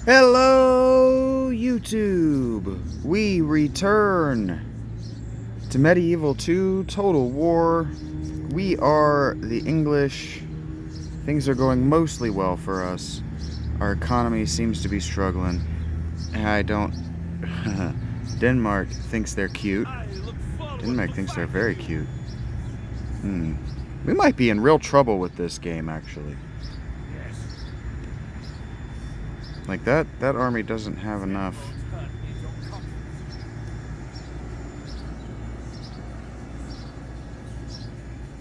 Hello, YouTube! We return to Medieval 2 Total War. We are the English. Things are going mostly well for us. Our economy seems to be struggling. I don't... Denmark thinks they're cute. Denmark thinks they're very cute. We might be in real trouble with this game, actually. Like, that army doesn't have enough.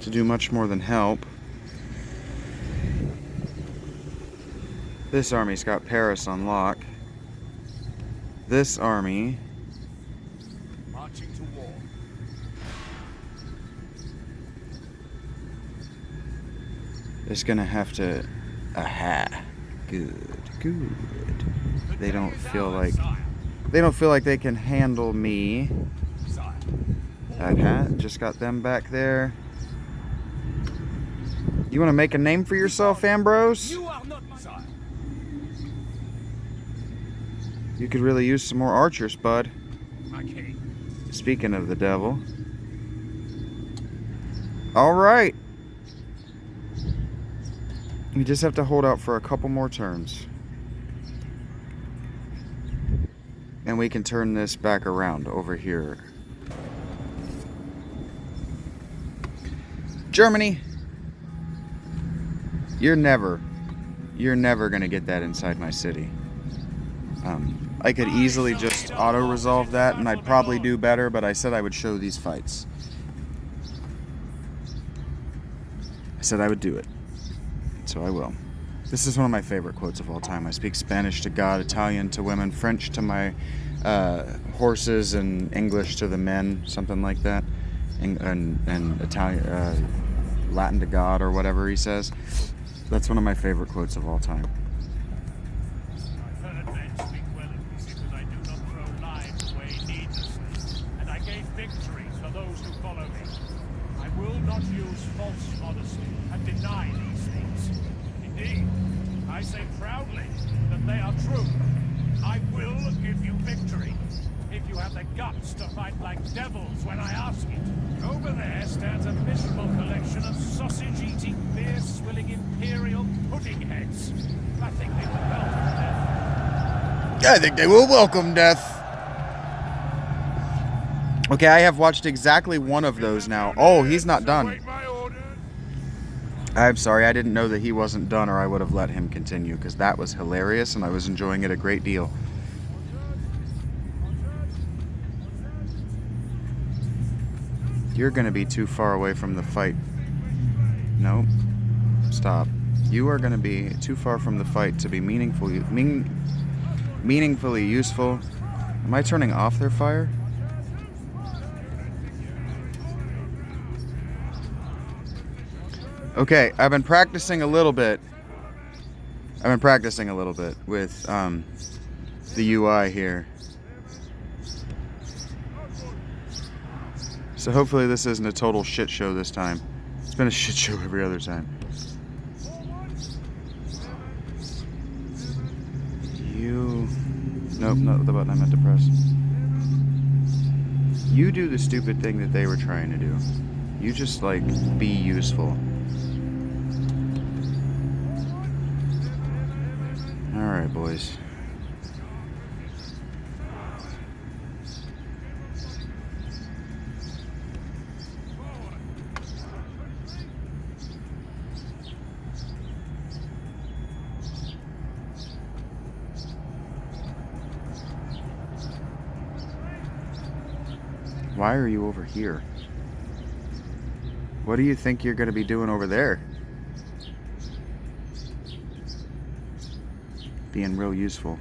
To do much more than help. This army's got Paris on lock. This army... marching to war. is gonna have to... Aha. Good. They don't feel like they can handle me. Okay, just got them back there. You want to make a name for yourself, Ambrose? You are not my sire. You could really use some more archers, bud. My king. Speaking of the devil. All right. We just have to hold out for a couple more turns. And we can turn this back around over here. Germany, you're never gonna get that inside my city. I could easily just auto-resolve that, and I'd probably do better, but I said I would show these fights. I said I would do it. So I will. This is one of my favorite quotes of all time. I speak Spanish to God, Italian to women, French to my horses, and English to the men, something like that. And Italian, Latin to God, or whatever he says. That's one of my favorite quotes of all time. I've heard men speak well of me because I do not throw lives away needlessly, and I gave victories for those who follow me. I will not use false modesty and deny these things. Indeed, I say proudly that they are true. I will give you victory if you have the guts to fight like devils when I ask it. Over there stands a miserable collection of sausage-eating, beer-swilling imperial pudding heads. I think they will welcome death. I think they will welcome death. Okay, I have watched exactly one of those now. Oh, he's not done. I'm sorry, I didn't know that he wasn't done, or I would have let him continue, because that was hilarious and I was enjoying it a great deal. You're going to be too far away from the fight. No. Stop. You are going to be too far from the fight to be meaningfully useful. Am I turning off their fire? Okay, I've been practicing a little bit. With the UI here. So hopefully this isn't a total shit show this time. It's been a shit show every other time. Nope, not the button I meant to press. You do the stupid thing that they were trying to do. You just, like, be useful. Alright, boys. Why are you over here? What do you think you're going to be doing over there? Being real useful.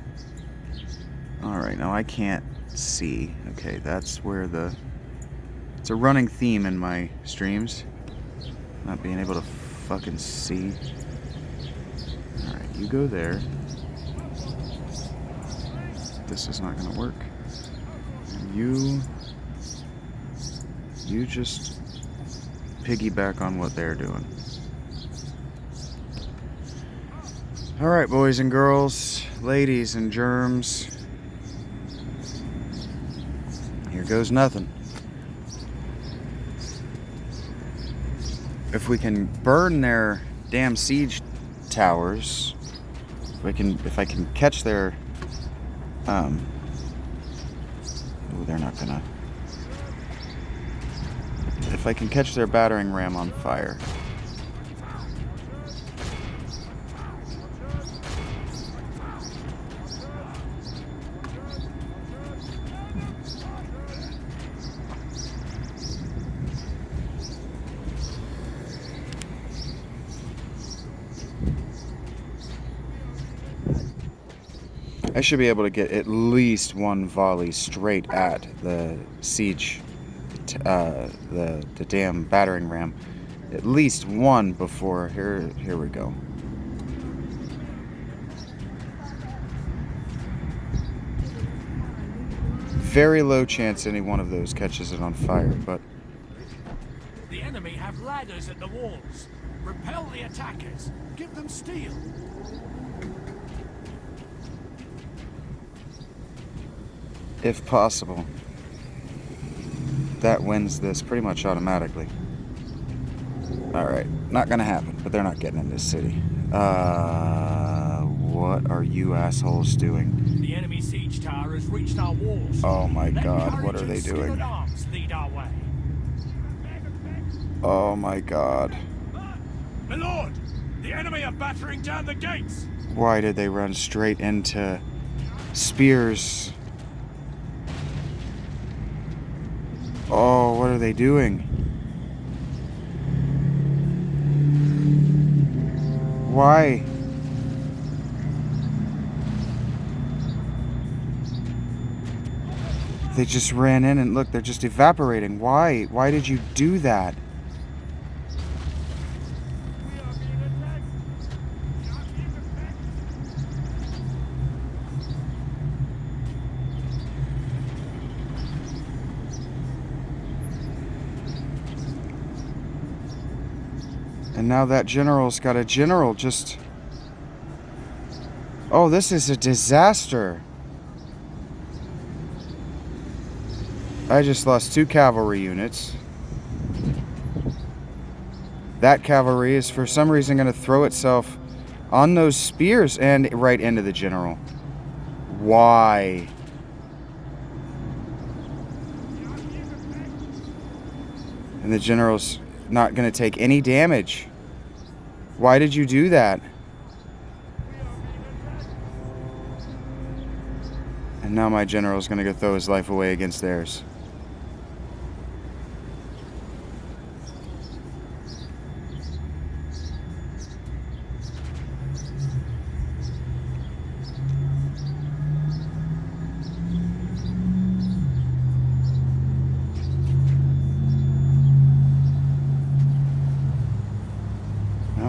Alright, now I can't see. Okay, that's where it's a running theme in my streams. Not being able to fucking see. Alright, you go there. This is not going to work. And you just piggyback on what they're doing. Alright, boys and girls, ladies and germs. Here goes nothing. If we can burn their damn siege towers, if I can catch their oh, they're not gonna. If I can catch their battering ram on fire. I should be able to get at least one volley straight at the siege, the damn battering ram. At least one before. Here we go. Very low chance any one of those catches it on fire, but The enemy have ladders at the walls. Repel the attackers. Give them steel. if possible, that wins this pretty much automatically. Alright, not gonna happen, but they're not getting in this city. What are you assholes doing? The enemy siege tower has reached our walls. Oh my Let god, what courage are they and skill doing? at arms lead our way. Oh my god. My lord, the enemy are battering down the gates. Why did they run straight into spears? Oh, what are they doing? Why? They just ran in and look, they're just evaporating. Why? Why did you do that? And now that general's got a general just... Oh, this is a disaster. I just lost 2 cavalry units. That cavalry is for some reason going to throw itself on those spears and right into the general. Why? And the general's not going to take any damage. Why did you do that? And now my general's going to go throw his life away against theirs.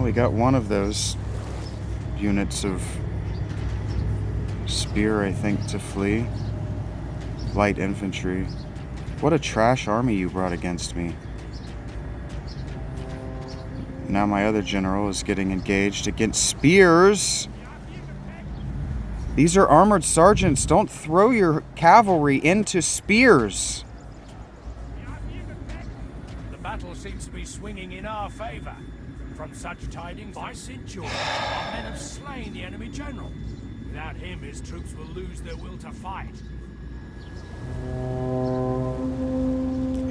We got one of those units of spear, I think, to flee. Light infantry. What a trash army you brought against me. Now my other general is getting engaged against spears. These are armored sergeants. Don't throw your cavalry into spears. The battle seems to be swinging in our favor. From such tidings, by St. George, our men have slain the enemy general. Without him, his troops will lose their will to fight.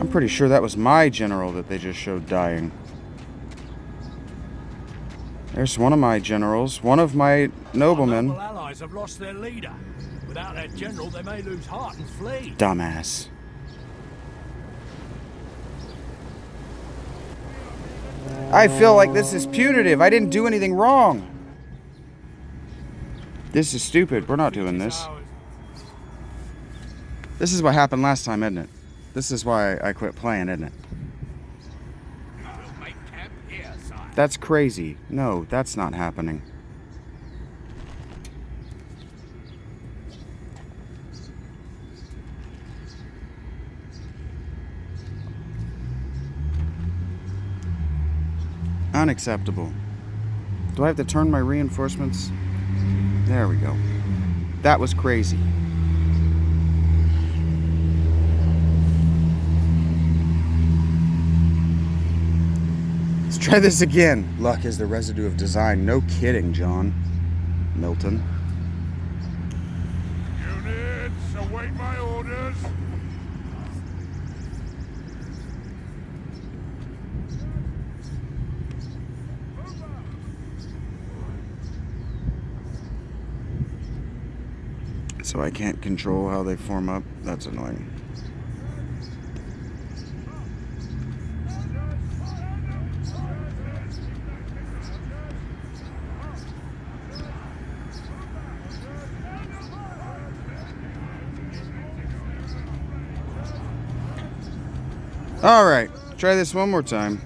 I'm pretty sure that was my general that they just showed dying. There's one of my generals, one of my noblemen. Our noble allies have lost their leader. Without their general, they may lose heart and flee. Dumbass. I feel like this is punitive. I didn't do anything wrong. This is stupid. We're not doing this. This is what happened last time, isn't it? This is why I quit playing, isn't it? That's crazy. No, that's not happening. Unacceptable. Do I have to turn my reinforcements There we go. That was crazy. Let's try this again. Luck is the residue of design. No kidding, John Milton. Units, await my orders. So I can't control how they form up. That's annoying. All right, try this one more time.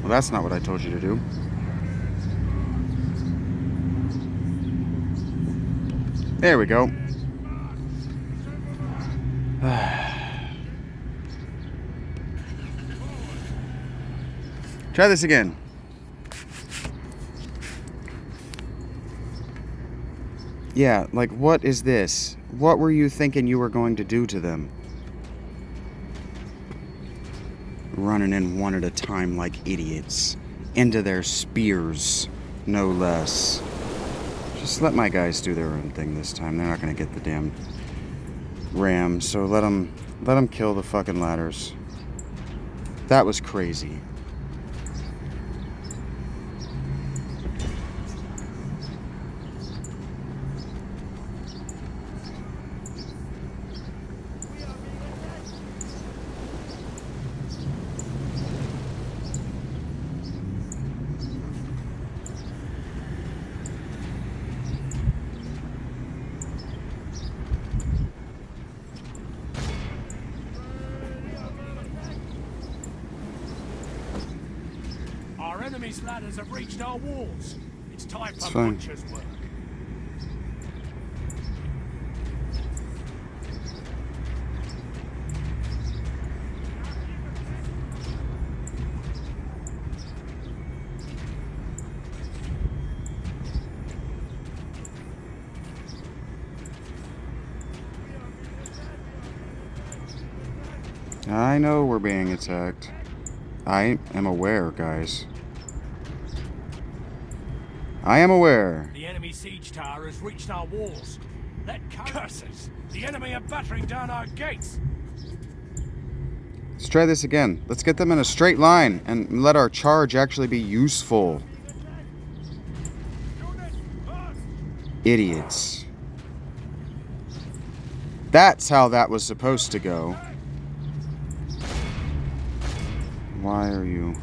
Well, that's not what I told you to do. There we go. Try this again. Yeah, like, what is this? What were you thinking you were going to do to them? Running in one at a time like idiots. Into their spears, no less. Just let my guys do their own thing this time. They're not going to get the damn ram, so let them kill the fucking ladders. That was crazy. Our enemy's ladders have reached our walls. It's time for fine. butcher's work. I know we're being attacked. I am aware, guys. I am aware. The enemy siege tower has reached our walls. Let curses! The enemy are battering down our gates. Let's try this again. Let's get them in a straight line and let our charge actually be useful. Idiots. That's how that was supposed to go. Why are you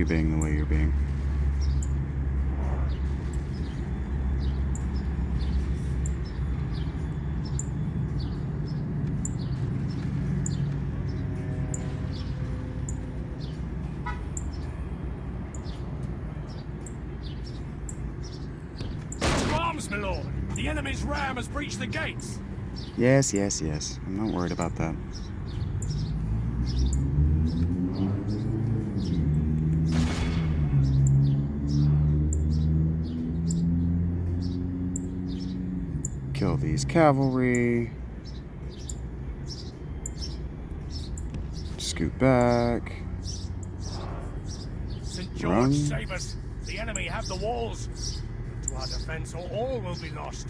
being the way you're being? To arms, my lord! The enemy's ram has breached the gates! Yes, yes, yes. I'm not worried about that. Kill these cavalry. Scoot back. St. George, Run. save us! The enemy have the walls! To our defense, or all will be lost.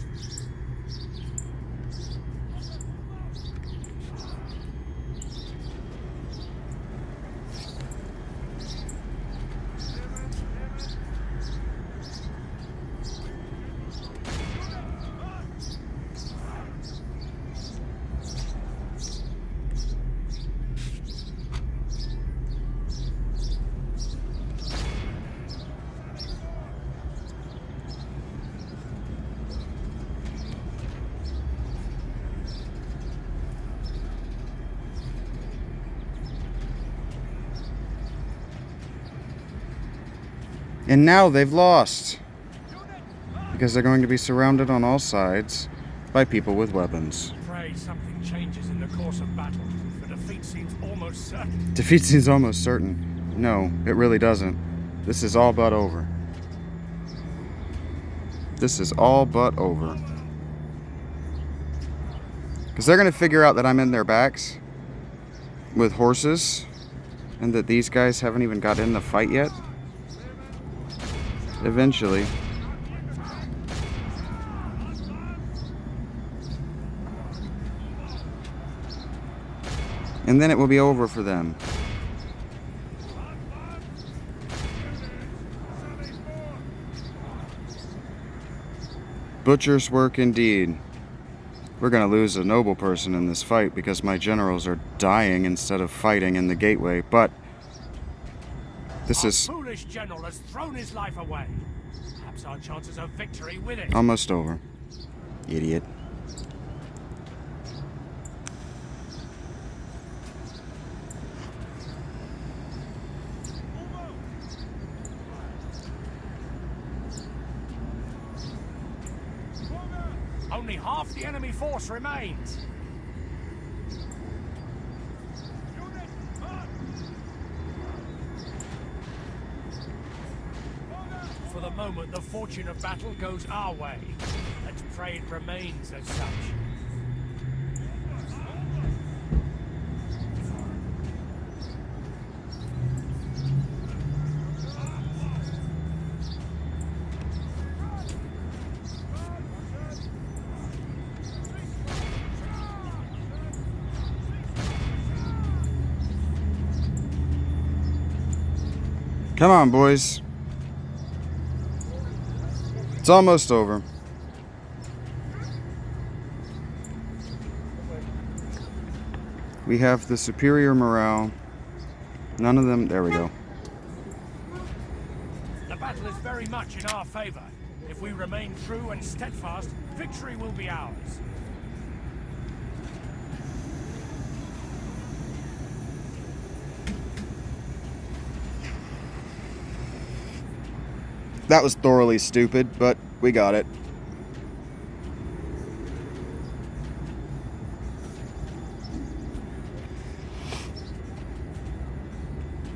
And now they've lost. Because they're going to be surrounded on all sides by people with weapons. Pray something changes in the course of battle. The defeat seems almost certain. Defeat seems almost certain. No, it really doesn't. This is all but over. This is all but over. Because they're going to figure out that I'm in their backs with horses, and that these guys haven't even got in the fight yet. Eventually. And then it will be over for them. Butcher's work indeed. We're going to lose a noble person in this fight because my generals are dying instead of fighting in the gateway, but this is foolish general has thrown his life away. Perhaps our chances of victory with it. almost over. Idiot. Only half the enemy force remains. For the moment, the fortune of battle goes our way. Let's pray it remains as such. Come on, boys. It's almost over. We have the superior morale. None of them. There we go. The battle is very much in our favor. If we remain true and steadfast, victory will be ours. That was thoroughly stupid, but we got it.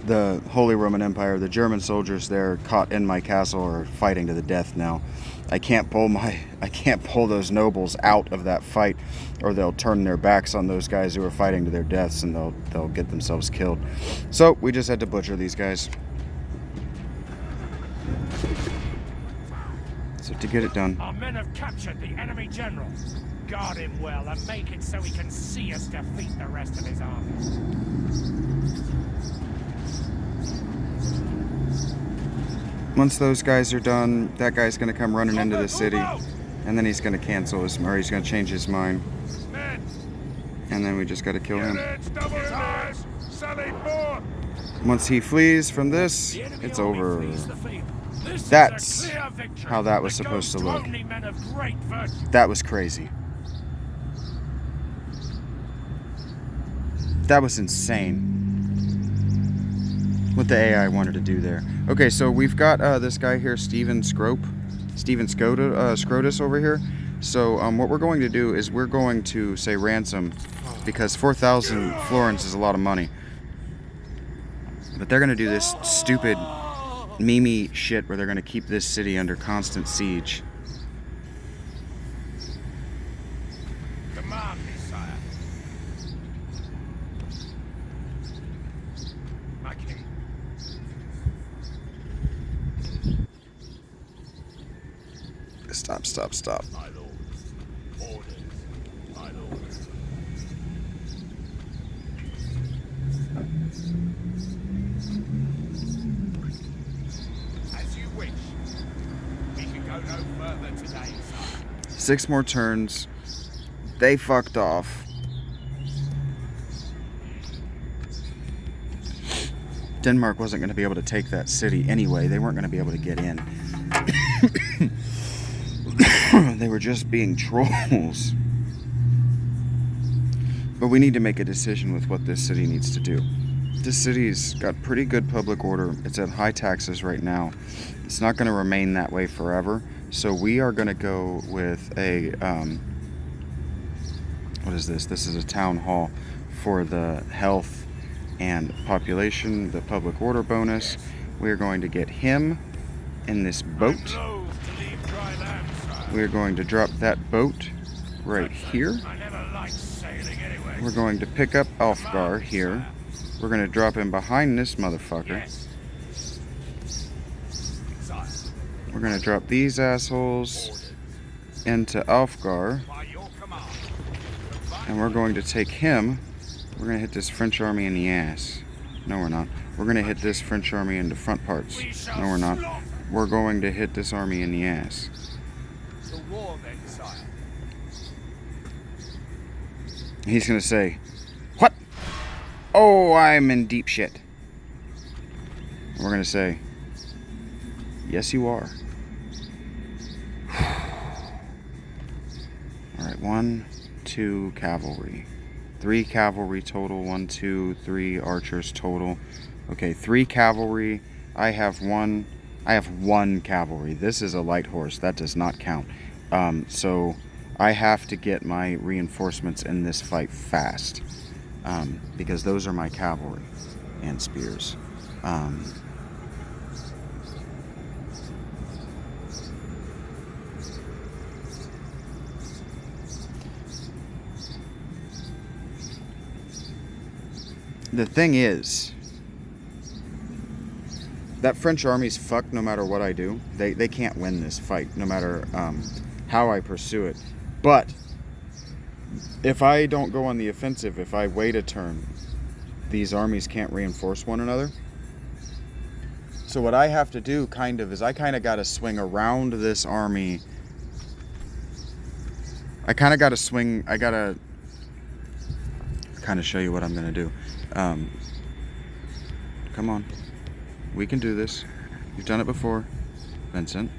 The Holy Roman Empire, the German soldiers there caught in my castle are fighting to the death now. I can't pull those nobles out of that fight, or they'll turn their backs on those guys who are fighting to their deaths, and they'll get themselves killed. So we just had to butcher these guys. So to get it done. Our men have captured the enemy general. Guard him well and make it so he can see us defeat the rest of his army. Once those guys are done, that guy's going to come running into the city, and then he's going to cancel his, or he's going to change his mind. And then we just got to kill him. Once he flees from this, it's over. That's how that was supposed to look. That was crazy. That was insane. What the AI wanted to do there. Okay, so we've got this guy here, Steven Scrotus over here. So what we're going to do is we're going to say ransom, because 4,000 florins is a lot of money. But they're going to do this stupid meme shit where they're going to keep this city under constant siege. Command me, sire. My king. Stop. My lord. Orders. My lord. As you wish. We can go no further today, sire. 6 more turns. They fucked off. Denmark wasn't going to be able to take that city anyway. They weren't going to be able to get in. They were just being trolls. But we need to make a decision with what this city needs to do. This city's got pretty good public order. It's at high taxes right now. It's not going to remain that way forever. So we are going to go with a, what is this? This is a town hall for the health and population, the public order bonus. We're going to get him in this boat. We're going to drop that boat right here. We're going to pick up Alfgar here. We're going to drop him behind this motherfucker. We're going to drop these assholes into Alfgar. And we're going to take him. We're going to hit this French army in the ass. No, we're not. We're going to hit this French army in the front parts. No, we're not. We're going to hit this army in the ass. He's going to say, "What? Oh, I'm in deep shit." And we're going to say, "Yes, you are." Alright, 1, 2 cavalry. 3 cavalry total. 1, 2, 3 archers total. Okay, 3 cavalry. I have one cavalry. This is a light horse. That does not count. So I have to get my reinforcements in this fight fast. Because those are my cavalry and spears. The thing is, that French army's fucked no matter what I do. They can't win this fight no matter how I pursue it. But if I don't go on the offensive, if I wait a turn, these armies can't reinforce one another. So what I have to do is I kind of got to swing around this army. I got to kind of show you what I'm going to do. Come on. We can do this. You've done it before, Vincent.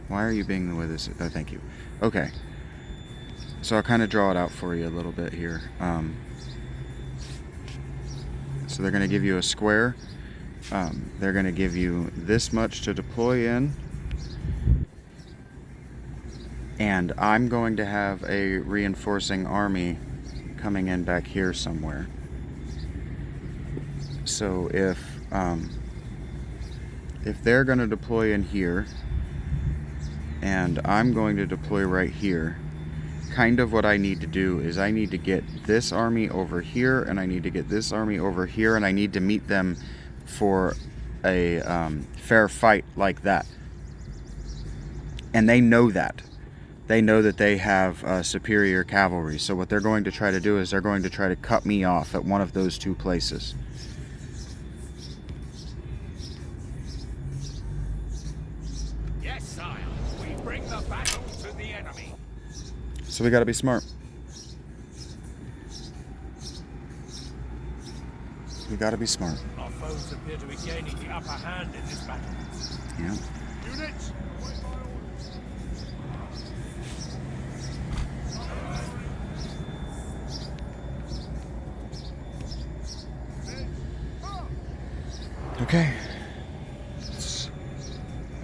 Why are you being the way this is? Oh, thank you. Okay. So I'll kind of draw it out for you a little bit here. So they're going to give you a square. They're going to give you this much to deploy in. And I'm going to have a reinforcing army coming in back here somewhere. So if they're going to deploy in here, and I'm going to deploy right here, kind of what I need to do is I need to get this army over here, and I need to get this army over here, and I need to meet them for a fair fight like that. And they know that. They know that they have superior cavalry. So what they're going to try to do is they're going to try to cut me off at one of those two places. Yes, sire. We bring the battle to the enemy. So we got to be smart. We got to be smart. Our foes appear to be gaining the upper hand in this battle. Yeah. Units, Okay. It's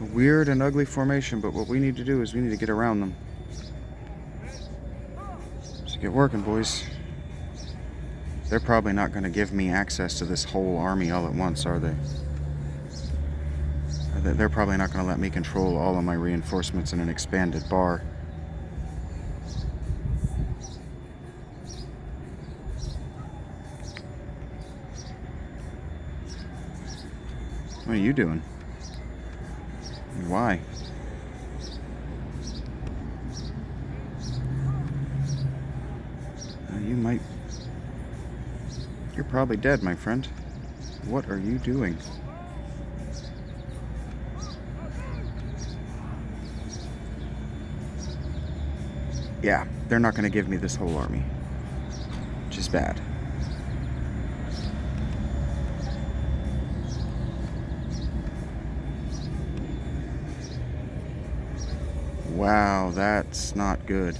a weird and ugly formation, but what we need to do is we need to get around them. So get working, boys. They're probably not going to give me access to this whole army all at once, are they? They're probably not going to let me control all of my reinforcements in an expanded bar. What are you doing? Why? You might... You're probably dead, my friend. What are you doing? Yeah, they're not going to give me this whole army. Which is bad. Wow, that's not good.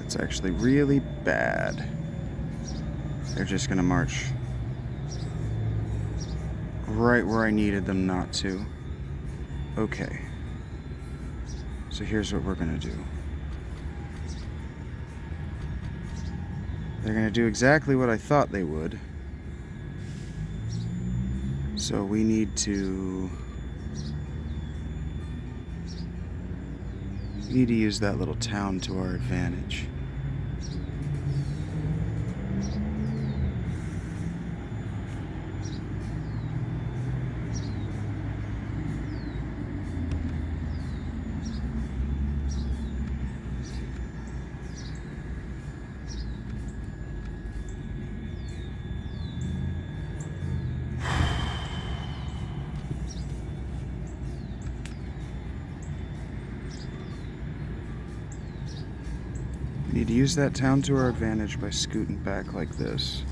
It's actually really bad. They're just gonna march right where I needed them not to. Okay. So here's what we're gonna do. They're gonna do exactly what I thought they would. So we need to use that little town to our advantage. We need to use that town to our advantage by scooting back like this.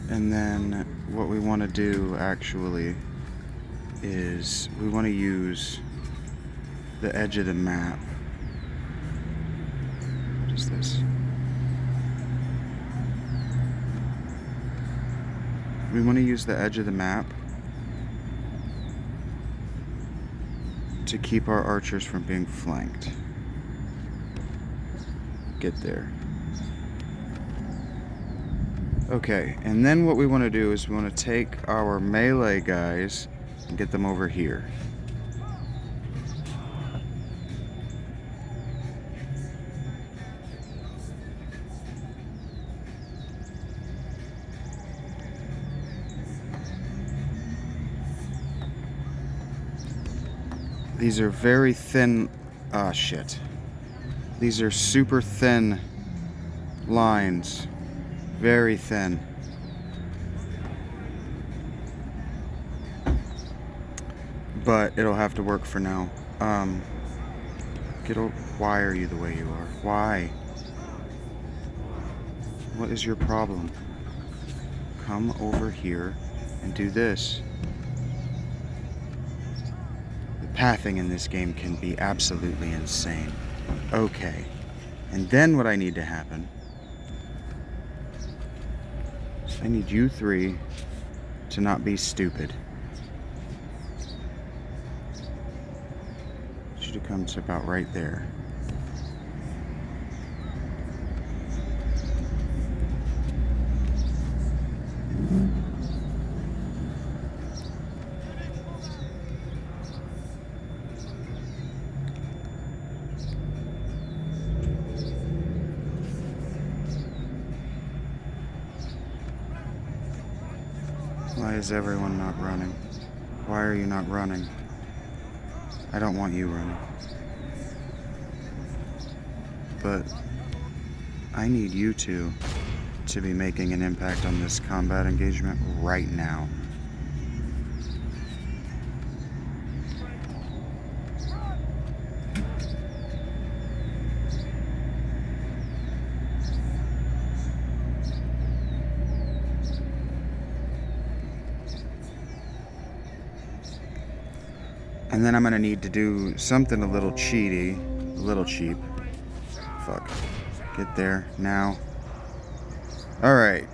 And then what we want to do actually is we want to use the edge of the map. What is this? We want to use the edge of the map to keep our archers from being flanked. Get there. Okay, and then what we want to do is we want to take our melee guys and get them over here. These are very thin. Ah, shit. These are super thin lines. Very thin. But it'll have to work for now. Why are you the way you are? Why? What is your problem? Come over here and do this. The pathing in this game can be absolutely insane. Okay, and then what I need to happen is I need you three to not be stupid. I want you to come to about right there. Why is everyone not running? Why are you not running? I don't want you running. But I need you two to be making an impact on this combat engagement right now. And then I'm gonna need to do something a little cheaty, a little cheap. Fuck. Get there now. Alright.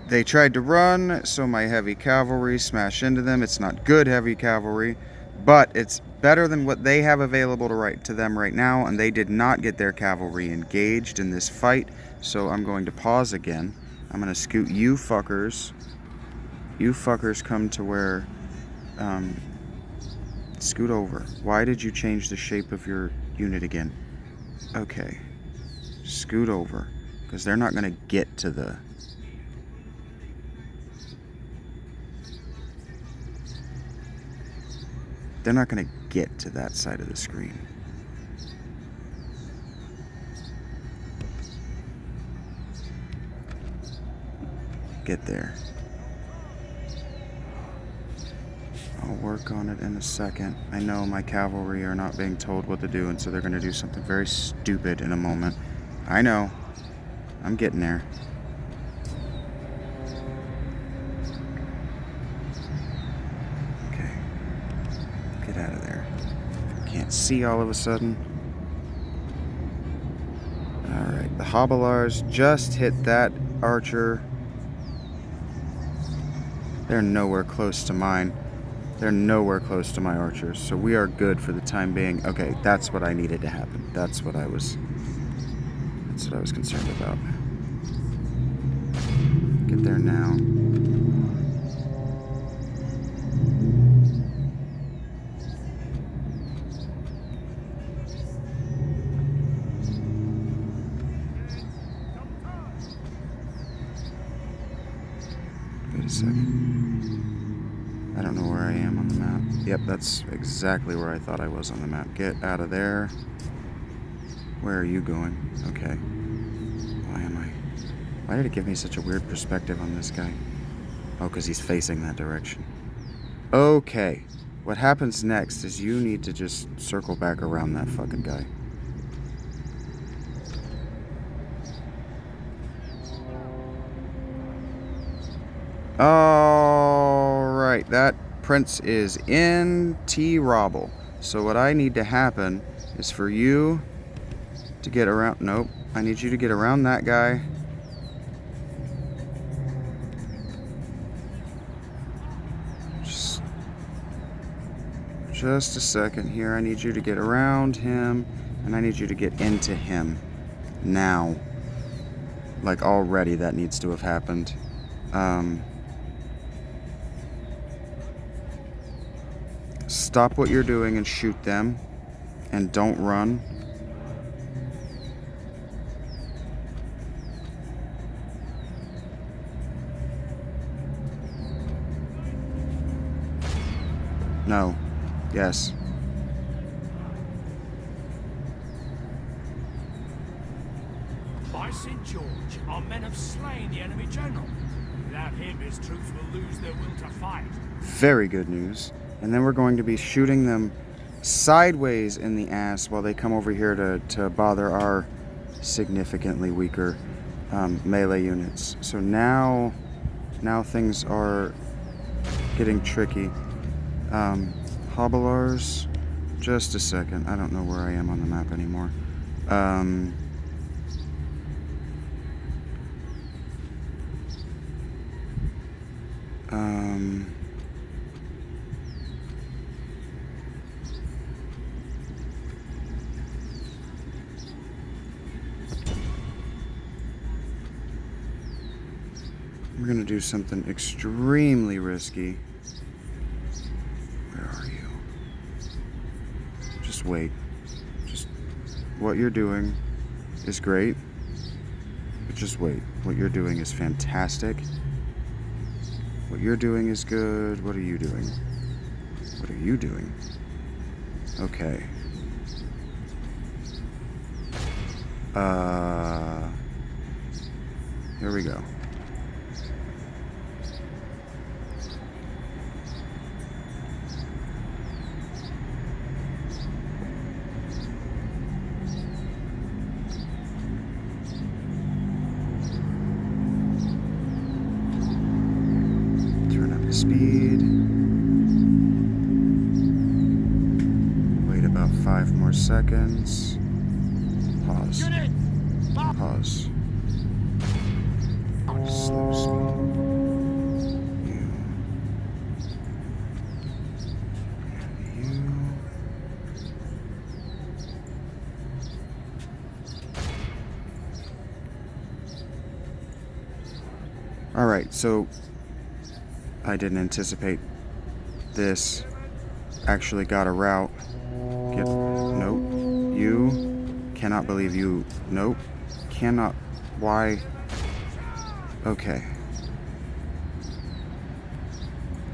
They tried to run, so my heavy cavalry smashed into them. It's not good heavy cavalry, but it's better than what they have available to them right now, and they did not get their cavalry engaged in this fight, so I'm going to pause again. I'm gonna scoot you fuckers. You fuckers come to where... Scoot over. Why did you change the shape of your unit again? Okay. Scoot over. Because they're not going to get to the... They're not going to get to that side of the screen. Get there. I'll work on it in a second. I know my cavalry are not being told what to do, and so they're going to do something very stupid in a moment. I know. I'm getting there. Okay. Get out of there. Can't see all of a sudden. Alright. Hobilars just hit that archer. They're nowhere close to mine. They're nowhere close to my archers, so we are good for the time being. Okay, that's what I needed to happen. That's what I was concerned about. Get there now. Wait a second. I don't know where I am on the map. Yep, that's exactly where I thought I was on the map. Get out of there. Where are you going? Okay. Why am I... Why did it give me such a weird perspective on this guy? Oh, because he's facing that direction. Okay. What happens next is you need to just circle back around that fucking guy. Alright, that prince is in T-Robble. So what I need to happen is for you to get around... Nope. I need you to get around that guy. Just a second here. I need you to get around him, and I need you to get into him. Now. Like, already that needs to have happened. Stop what you're doing and shoot them. And don't run. No. Yes. By St. George, our men have slain the enemy general. Without him, his troops will lose their will to fight. Very good news. And then we're going to be shooting them sideways in the ass while they come over here to bother our significantly weaker melee units. So now things are getting tricky. Hobilars, just a second. I don't know where I am on the map anymore. We're gonna do something extremely risky. Where are you? Just wait. Just what you're doing is great. But just wait. What you're doing is fantastic. What you're doing is good. What are you doing? What are you doing? Okay. Here we go. Speed. Wait about 5 more seconds. Pause. Pause. Slow speed. You. And you. Alright, so I didn't anticipate this. Actually got a route. Nope. You. Cannot believe you. Nope. Cannot. Why? Okay.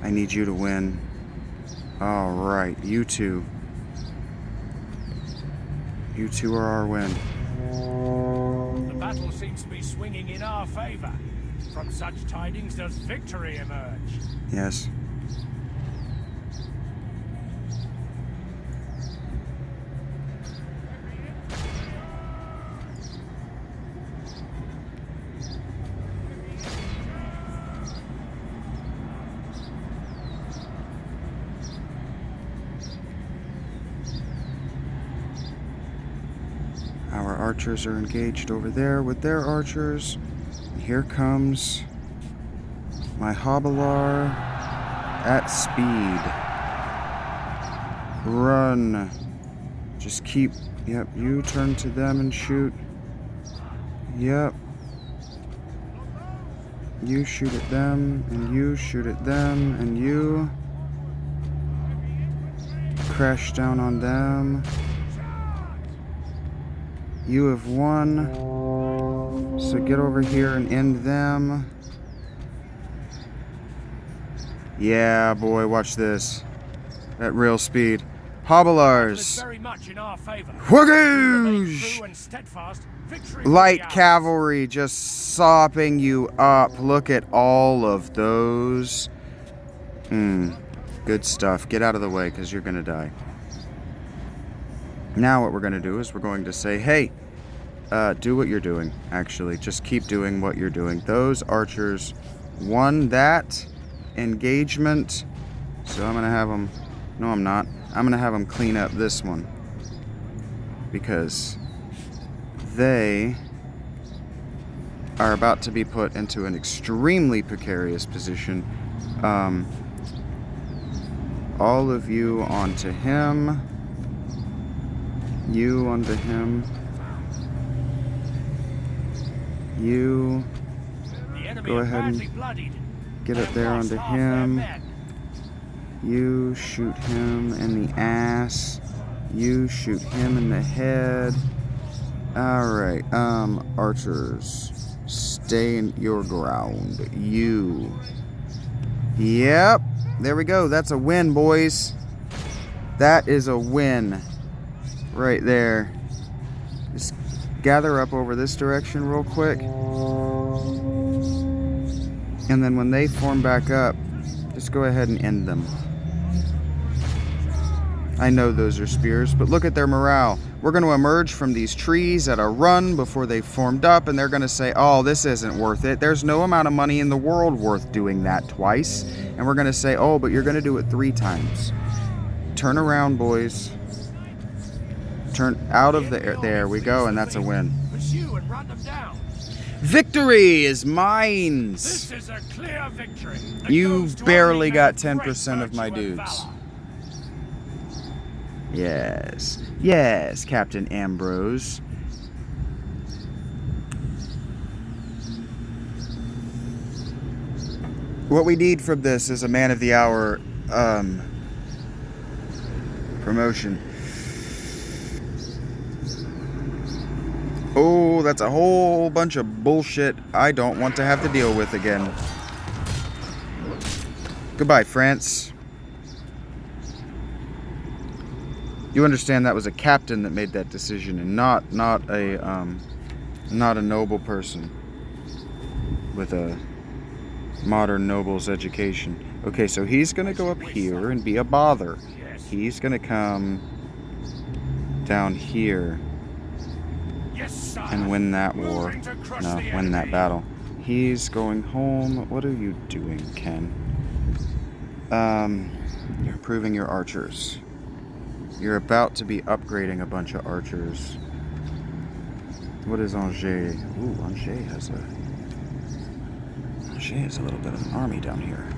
I need you to win. Alright, you two. You two are our win. The battle seems to be swinging in our favor. From such tidings does victory emerge. Yes. Our archers are engaged over there with their archers. Here comes my Hobbler at speed. Run. Just keep... Yep, you turn to them and shoot. Yep. You shoot at them, and you shoot at them, and you crash down on them. You have won. So get over here and end them. Yeah, boy, watch this. At real speed. Hobblars. Very much in our favor. Whoosh! And steadfast, victory Light will be ours. cavalry just sopping you up. Look at all of those. Good stuff. Get out of the way because you're going to die. Now what we're going to do is we're going to say, hey, do what you're doing, actually. Just keep doing what you're doing. Those archers won that engagement. So I'm going to have them... No, I'm not. I'm going to have them clean up this one. Because they are about to be put into an extremely precarious position. All of you onto him. You onto him. You go ahead and get up there onto him. You shoot him in the ass. You shoot him in the head. Alright, archers. Stay in your ground. You. Yep. There we go. That's a win, boys. That is a win. Right there. Just gather up over this direction real quick. And then when they form back up, just go ahead and end them. I know those are spears, but look at their morale. We're going to emerge from these trees at a run before they've formed up, and they're going to say, oh, this isn't worth it. There's no amount of money in the world worth doing that twice. And we're going to say, oh, but you're going to do it 3 times. Turn around, boys. Turn out of the air. There we go, and that's a win. Pursue and run them down. Victory is mine. This is a clear victory. You barely got 10% of my dudes. Yes. Yes, Captain Ambrose. What we need from this is a Man of the Hour promotion. Oh, that's a whole bunch of bullshit I don't want to have to deal with again. Goodbye, France. You understand that was a captain that made that decision, and not a noble person with a modern noble's education. Okay, so he's gonna go up here and be a bother. He's gonna come down here and win that war. No, win that battle. He's going home. What are you doing, Ken? You're improving your archers. You're about to be upgrading a bunch of archers. What is Angers? Ooh, Angers has a little bit of an army down here.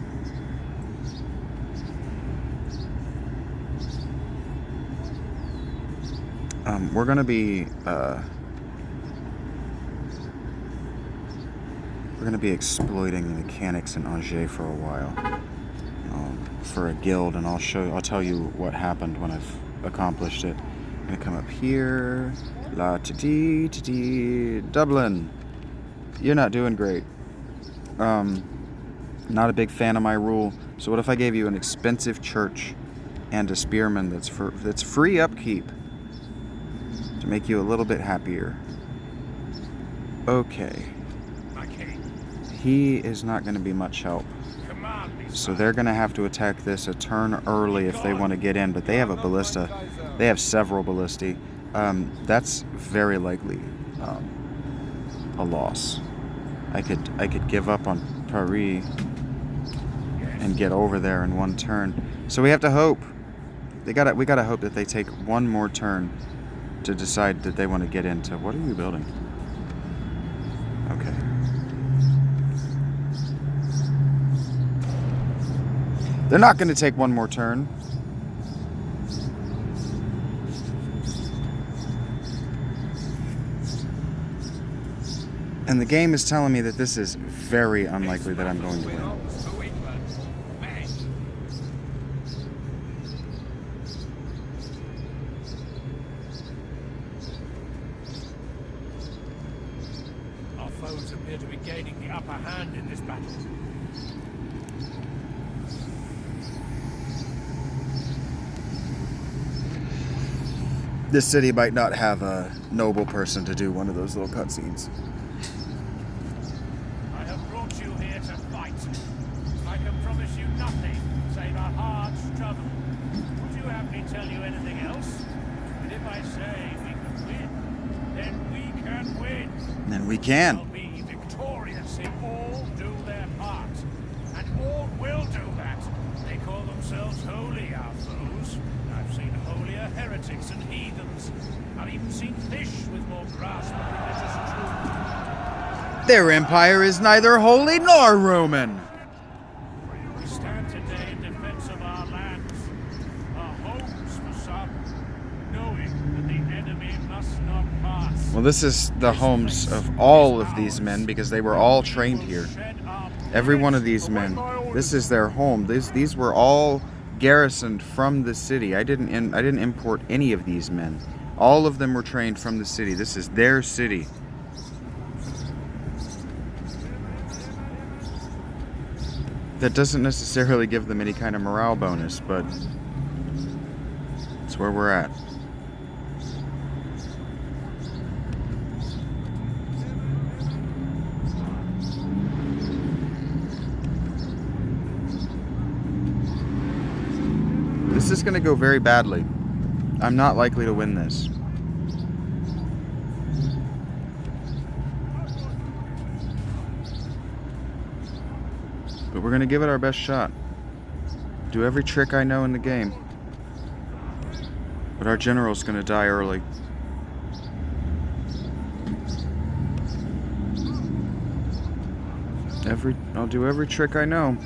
We're gonna be exploiting the mechanics in Angers for a while, for a guild, and I'll tell you what happened when I've accomplished it. I'm gonna come up here. Dublin. You're not doing great. Not a big fan of my rule. So what if I gave you an expensive church and a spearman that's free upkeep to make you a little bit happier? Okay. He is not going to be much help. So they're going to have to attack this a turn early if they want to get in, but they have a ballista. They have several ballistae. That's very likely a loss. I could give up on Paris and get over there in one turn. So we have to hope. We gotta hope that they take one more turn to decide that they want to get into. What are you building? Okay. They're not going to take one more turn. And the game is telling me that this is very unlikely that I'm going to win. Our foes appear to be gaining the upper hand in this battle. This city might not have a noble person to do one of those little cutscenes. I have brought you here to fight. I can promise you nothing save a hard struggle. Would you have me tell you anything else? And if I say we can win, then we can win. Then we can. We'll be victorious if all do their part. And all will do that. They call themselves holy, our foes. I've seen holier heretics and heathens. I've even seen fish with more grasp of religious truth. Their empire is neither holy nor Roman. We stand today in defense of our lands, our homes for some, knowing that the enemy must not pass. Well, this is the homes of all of these men because they were all trained here. Every one of these men. This is their home. These were all garrisoned from the city. I didn't import any of these men. All of them were trained from the city. This is their city. That doesn't necessarily give them any kind of morale bonus, but it's where we're at. This is going to go very badly. I'm not likely to win this. But we're going to give it our best shot. Do every trick I know in the game. But our general's going to die early. I'll do every trick I know.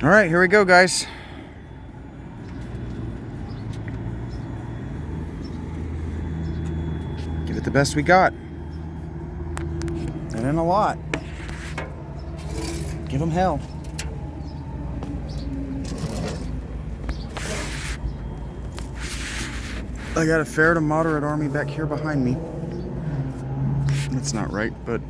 All right, here we go, guys. Give it the best we got. And in a lot. Give them hell. I got a fair to moderate army back here behind me. That's not right, but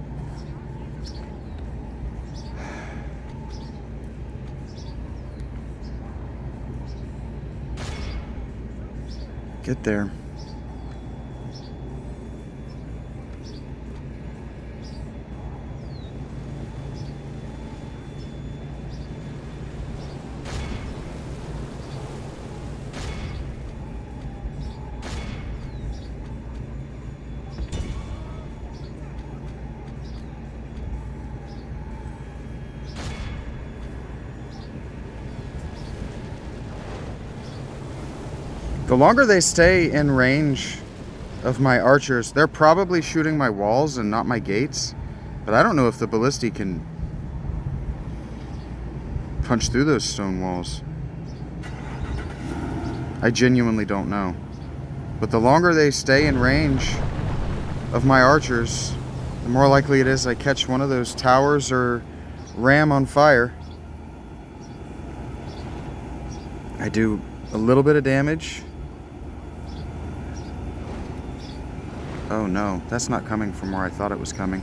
get there. The longer they stay in range of my archers, they're probably shooting my walls and not my gates. But I don't know if the ballista can punch through those stone walls. I genuinely don't know. But the longer they stay in range of my archers, the more likely it is I catch one of those towers or ram on fire. I do a little bit of damage. Oh no, that's not coming from where I thought it was coming.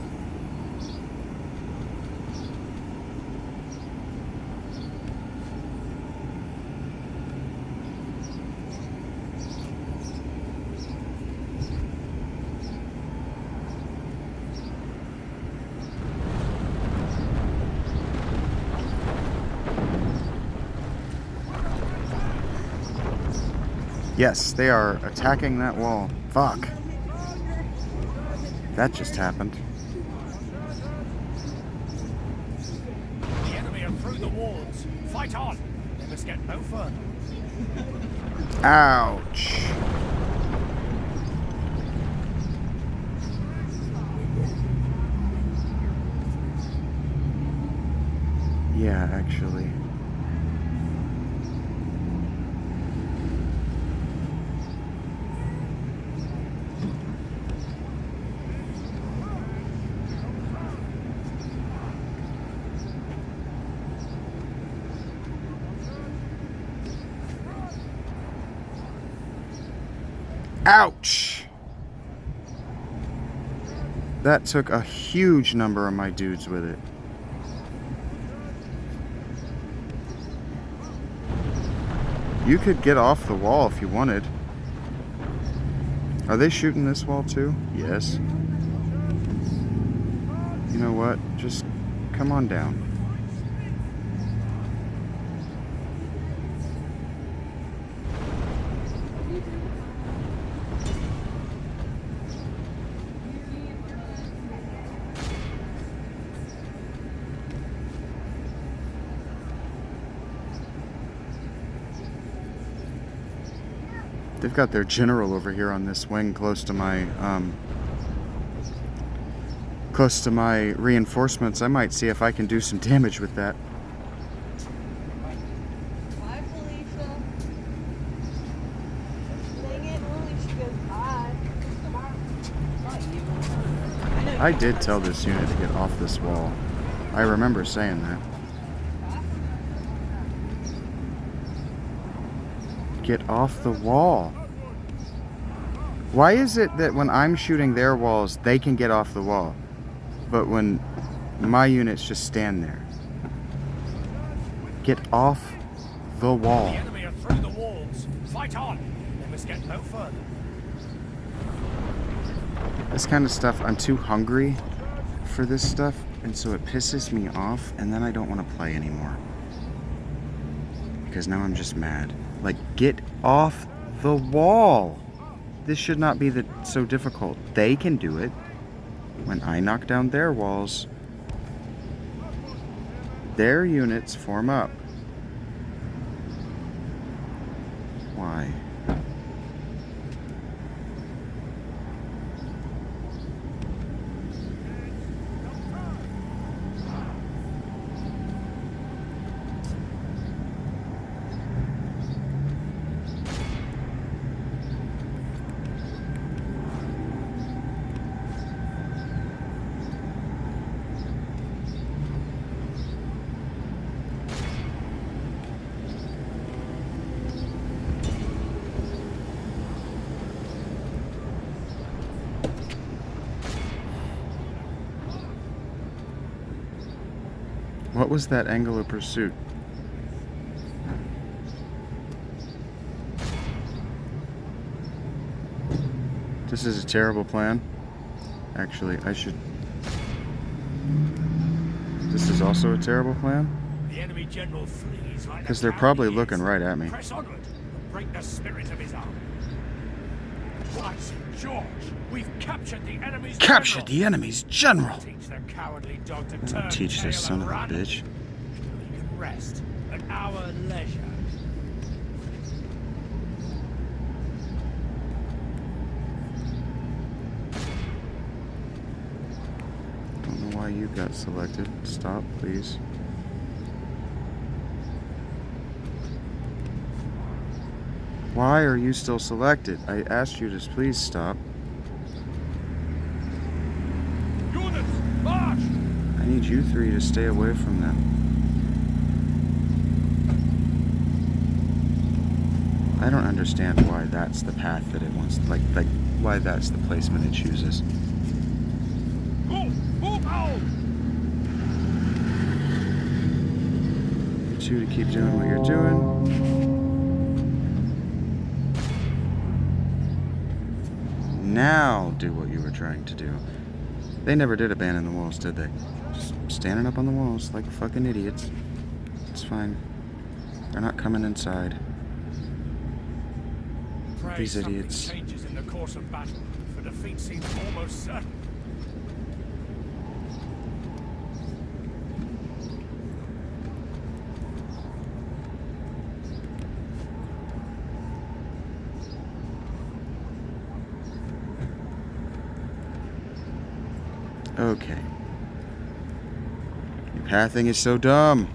Yes, they are attacking that wall. Fuck. That just happened. The enemy are through the walls. Fight on. They must get no further. Ouch. Yeah, actually. Ouch! That took a huge number of my dudes with it. You could get off the wall if you wanted. Are they shooting this wall too? Yes. You know what? Just come on down. They've got their general over here on this wing close to my reinforcements. I might see if I can do some damage with that. Bye, Felicia. Dang it, only she goes bye. Not you. I did tell this unit to get off this wall. I remember saying that. Get off the wall. Why is it that when I'm shooting their walls, they can get off the wall, but when my units just stand there? Get off the wall. The enemy are through the walls. Fight on. They must get no further. This kind of stuff, I'm too hungry for this stuff, and so it pisses me off, and then I don't want to play anymore. Because now I'm just mad. Like, get off the wall. This should not be so difficult. They can do it. When I knock down their walls, their units form up. Why? What was that angle of pursuit? This is a terrible plan. Actually, I should... This is also a terrible plan? The enemy general flees like Because they're probably looking right at me. Press onward and break the spirit of his army. By St. George, we've captured the enemy's Captured general. the enemy's general! Teach the cowardly dog to I'll turn teach this tail son and of a run. bitch. We can rest at our leisure. Don't know why you got selected. Stop, please. Why are you still selected? I asked you to please stop. Units, march! I need you three to stay away from them. I don't understand why that's the path that it wants, like why that's the placement it chooses. Move out! You to keep doing what you're doing. Now do what you were trying to do. They never did abandon the walls, did they? Just standing up on the walls like fucking idiots. It's fine. They're not coming inside. Pray These something idiots. changes in the course of battle, for defeat seems almost certain. Okay. Your pathing is so dumb.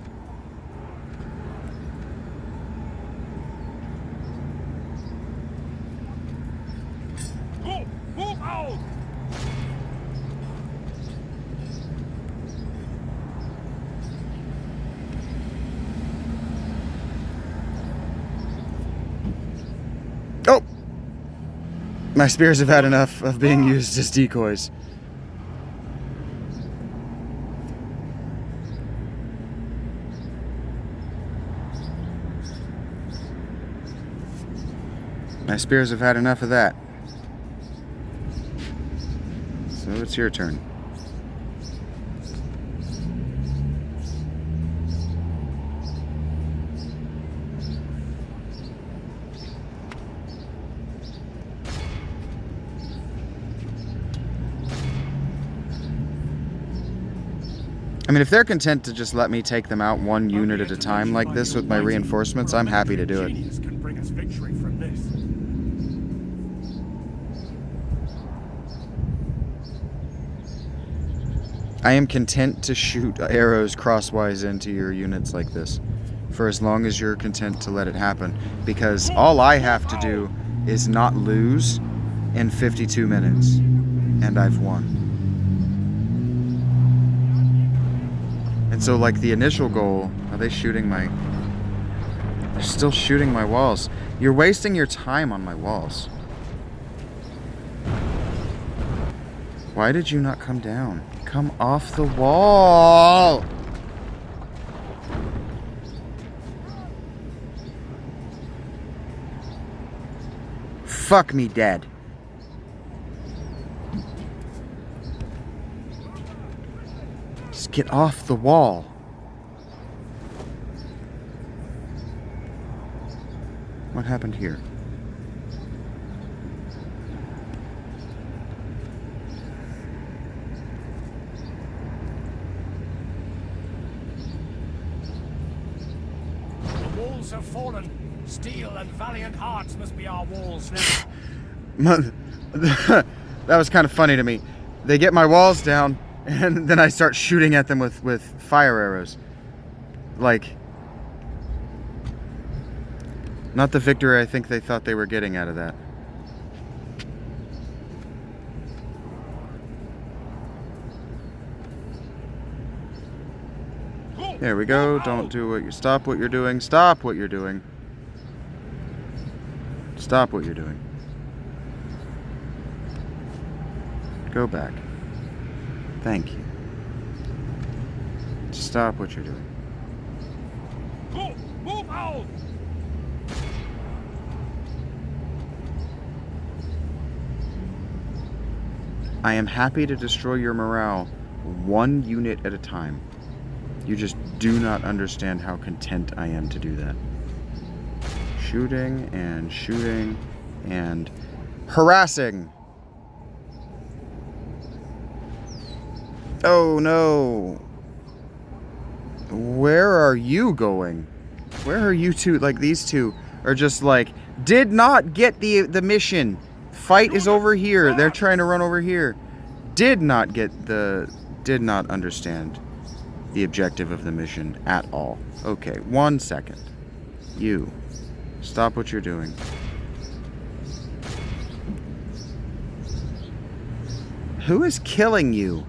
Move out! Oh! My spears have had enough of being used as decoys. My spears have had enough of that. So it's your turn. I mean, if they're content to just let me take them out one unit at a time like this with my reinforcements, I'm happy to do it. Genius can bring us victory from this. I am content to shoot arrows crosswise into your units like this, for as long as you're content to let it happen, because all I have to do is not lose in 52 minutes, and I've won. And so, like, the initial goal, are they shooting my... They're still shooting my walls. You're wasting your time on my walls. Why did you not come down? Come off the wall! Fuck me dead. Just get off the wall. What happened here? The walls have fallen. Steel and valiant hearts must be our walls now. That was kind of funny to me. They get my walls down, and then I start shooting at them with fire arrows. Like, not the victory I think they thought they were getting out of that. There we go. Don't do what you... Stop what you're doing. Stop what you're doing. Stop what you're doing. Go back. Thank you. Stop what you're doing. Move out! I am happy to destroy your morale one unit at a time. You just do not understand how content I am to do that. Shooting and harassing. Oh no. Where are you going? Where are you two? Like, these two are just like, did not get the mission. Fight is over here. They're trying to run over here. Did not understand the objective of the mission at all. Okay, 1 second. You. Stop what you're doing. Who is killing you?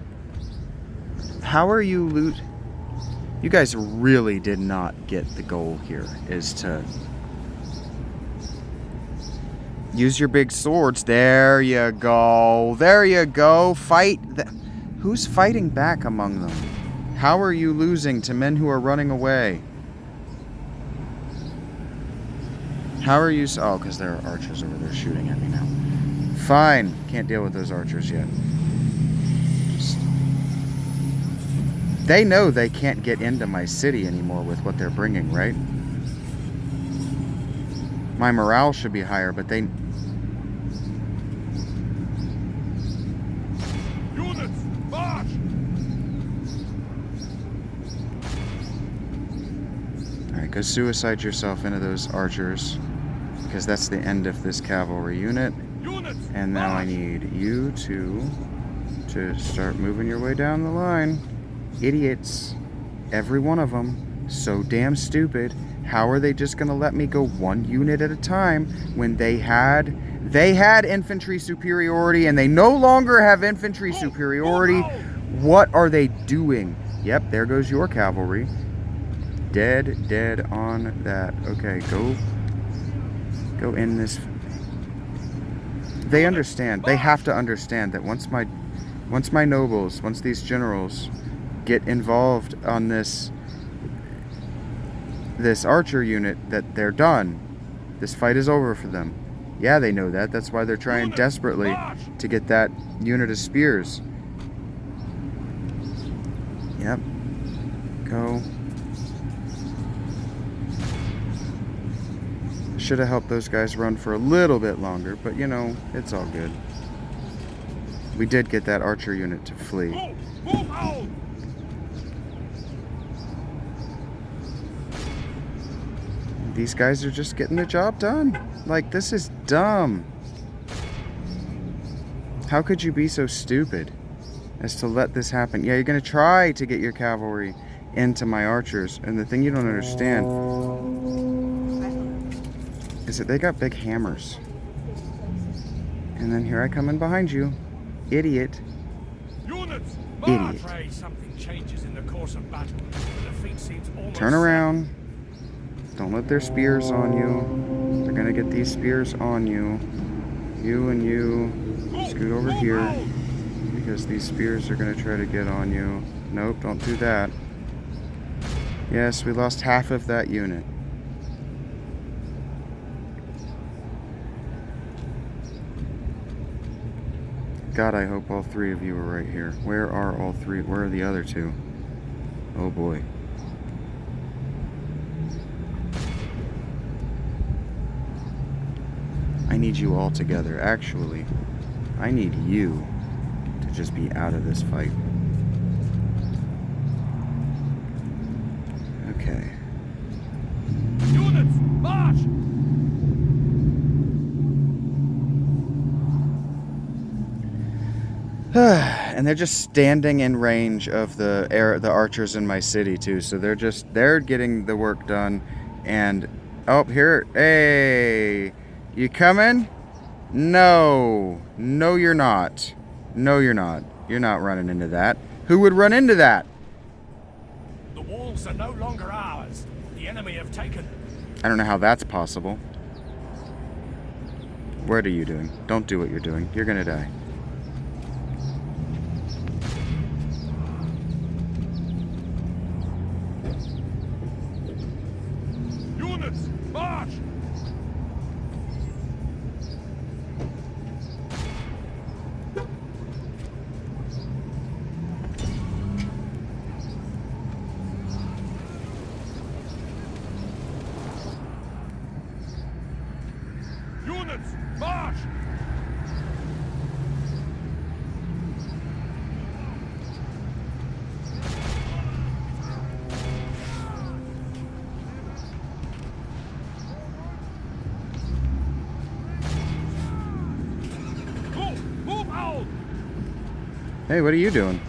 How are you You guys really did not get the goal here, is to use your big swords. There you go. There you go. Fight. Who's fighting back among them? How are you losing to men who are running away? How are you... Oh, because there are archers over there shooting at me now. Fine. Can't deal with those archers yet. They know they can't get into my city anymore with what they're bringing, right? My morale should be higher, but they... Units, march! Alright, go suicide yourself into those archers, because that's the end of this cavalry unit. Units, And now I march! need you to to start moving your way down the line. Idiots. Every one of them. So damn stupid. How are they just gonna let me go one unit at a time when they had infantry superiority and they no longer have infantry superiority? What are they doing? Yep, there goes your cavalry. Dead on that. Okay, go in this. They understand. They have to understand that once my nobles, once these generals get involved on this archer unit, that they're done. This fight is over for them. Yeah, they know that. That's why they're trying desperately to get that unit of spears. Yep. Go. Should have helped those guys run for a little bit longer, but you know, it's all good. We did get that archer unit to flee. These guys are just getting the job done. Like, this is dumb. How could you be so stupid as to let this happen? Yeah, you're gonna try to get your cavalry into my archers, and the thing you don't understand is that they got big hammers. And then here I come in behind you. Idiot. Units, Idiot. Something changes in the course of battle. The defeat seems almost Turn around. Don't let their spears on you. They're gonna get these spears on you. You and you. Scoot over here. Because these spears are gonna try to get on you. Nope, don't do that. Yes, we lost half of that unit. God, I hope all three of you are right here. Where are all three? Where are the other two? Oh boy. I need you all together. Actually, I need you to just be out of this fight. Okay. Units, march! And they're just standing in range of the archers in my city too. So they're getting the work done. And oh, here, hey, you coming? No, you're not. No, you're not. You're not running into that. Who would run into that? The walls are no longer ours. The enemy have taken them. I don't know how that's possible. What are you doing? Don't do what you're doing. You're gonna die. Units, march! Units, march! Move out! Hey, what are you doing?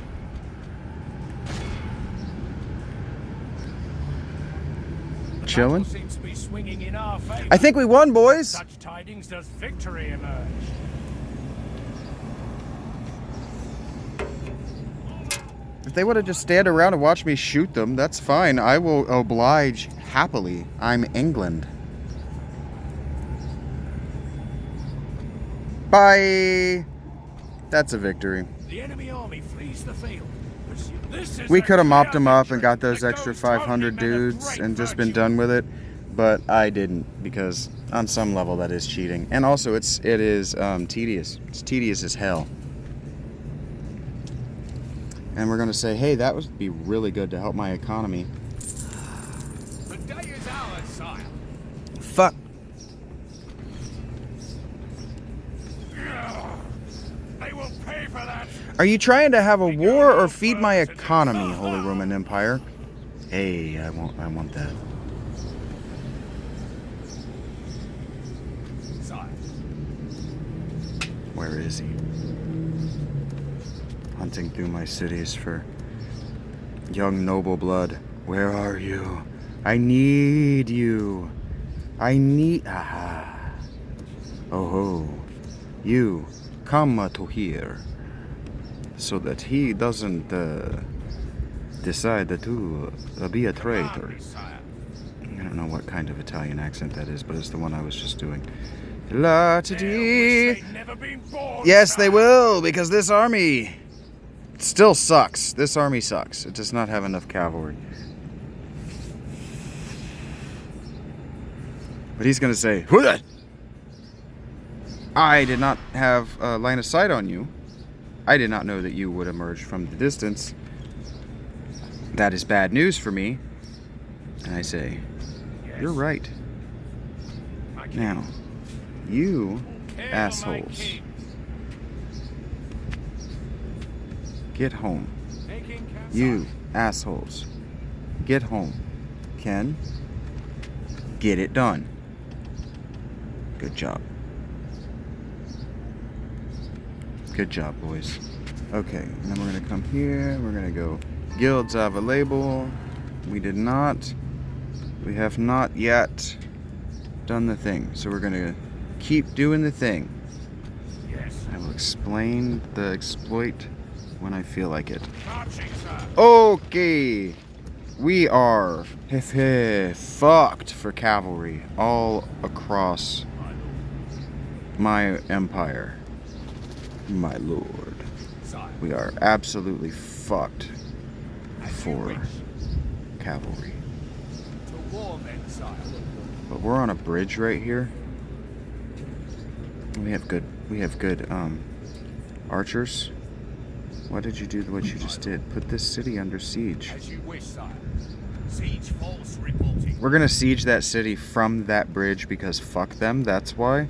Chilling? Battle seems to be swinging in our favor. I think we won, boys. Such tidings does victory emerge. If they would have just stand around and watched me shoot them, that's fine. I will oblige happily. I'm England. Bye. That's a victory. The enemy army flees the field. This is We a could have mopped them clear up and got victory those that extra goes to only 500 men of dudes great and just been virtue. done with it, but I didn't, because on some level that is cheating. And also it is tedious. It's tedious as hell. And we're going to say, hey, that would be really good to help my economy. The day is ours, sire. Fuck. They will pay for that. Are you trying to have a war or feed my economy, Holy Roman Empire? Hey, I want that. Sire. Where is he? hunting through my cities for young noble blood. Where are you? I need you. I need... Ah. Oh ho. You come to here. So that he doesn't decide to be a traitor. I don't know what kind of Italian accent that is, but it's the one I was just doing. La They'd never been born, Yes, they sire. will, because this army still sucks. This army sucks. It does not have enough cavalry. But he's going to say, "Who that?" I did not have a line of sight on you. I did not know that you would emerge from the distance. That is bad news for me. And I say, Yes. you're right. My king. Now, you Kill my assholes, king. get home. Taking counsel. You assholes, get home. Ken, get it done. Good job. Good job, boys. Okay, and then we're gonna come here. We're gonna go guilds available. We have not yet done the thing. So we're gonna keep doing the thing. Yes. I will explain the exploit when I feel like it. Marching, sir. Okay. We are fucked for cavalry all across my empire. My lord. Sire. We are absolutely fucked As you for wish. cavalry. To war then, sire. But we're on a bridge right here. We have good archers. Why did you do what you just did? Put this city under siege. As you wish, sire. Siege false reporting. We're gonna siege that city from that bridge because fuck them, that's why.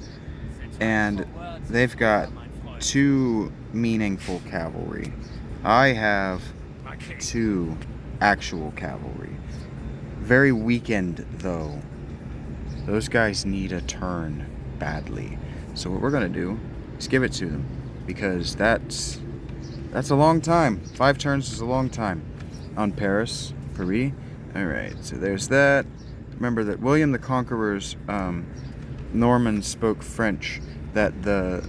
And they've got 2 meaningful cavalry. I have My king. 2 actual cavalry. Very weakened though. Those guys need a turn badly. So what we're gonna do is give it to them. Because that's a long time. 5 turns is a long time. On Paris. Alright, so there's that. Remember that William the Conqueror's Normans spoke French. That the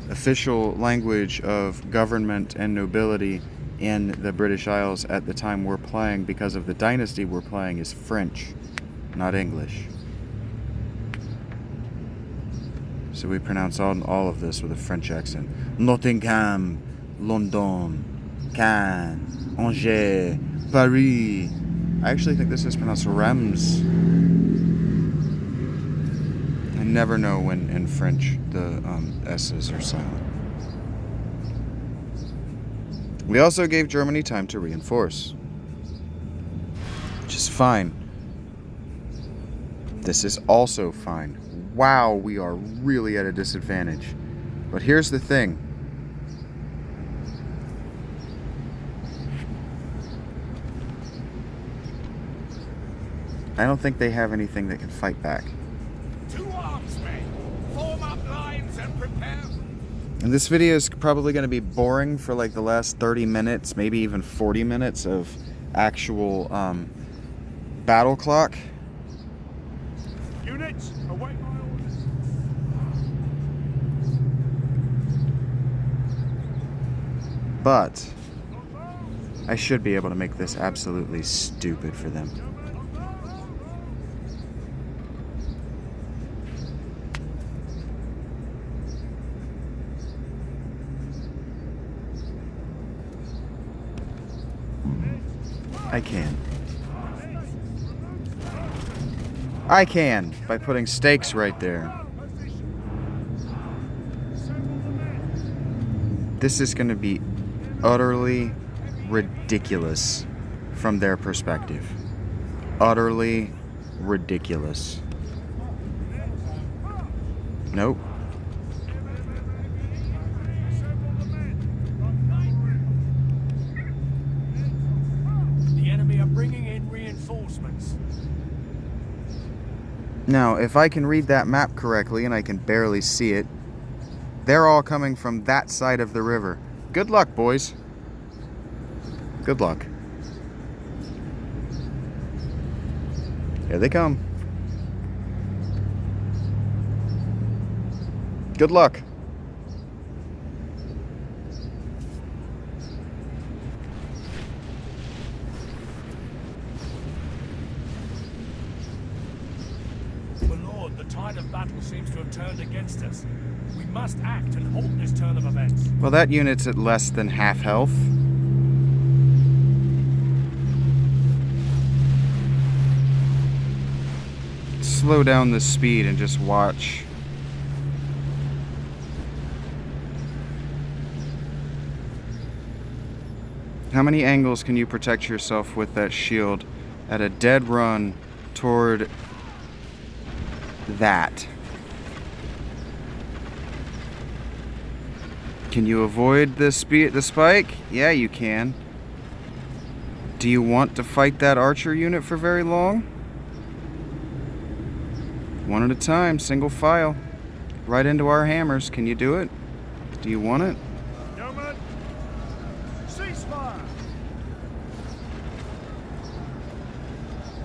official language of government and nobility in the British Isles at the time we're playing, because of the dynasty we're playing, is French, not English. So we pronounce all of this with a French accent. Nottingham, London, Cannes, Angers, Paris. I actually think this is pronounced Reims. I never know when in French the S's are silent. We also gave Germany time to reinforce, which is fine. This is also fine. Wow, we are really at a disadvantage. But here's the thing. I don't think they have anything that can fight back. To arms, men. Form up lines and prepare. And this video is probably going to be boring for like the last 30 minutes, maybe even 40 minutes of actual battle clock. Units, await my orders. But I should be able to make this absolutely stupid for them. I can by putting stakes right there. This is going to be utterly ridiculous from their perspective. Utterly ridiculous. Nope. The enemy are bringing in reinforcements. Now, if I can read that map correctly, and I can barely see it, they're all coming from that side of the river. Good luck, boys. Good luck. Here they come. Good luck. My lord, the tide of battle seems to have turned against us. We must act and halt this turn of events. Well, that unit's at less than half health. Slow down the speed and just watch. How many angles can you protect yourself with that shield at a dead run toward that? Can you avoid the spike? Yeah, you can. Do you want to fight that archer unit for very long? One at a time, single file. Right into our hammers. Can you do it? Do you want it? Yeoman, ceasefire!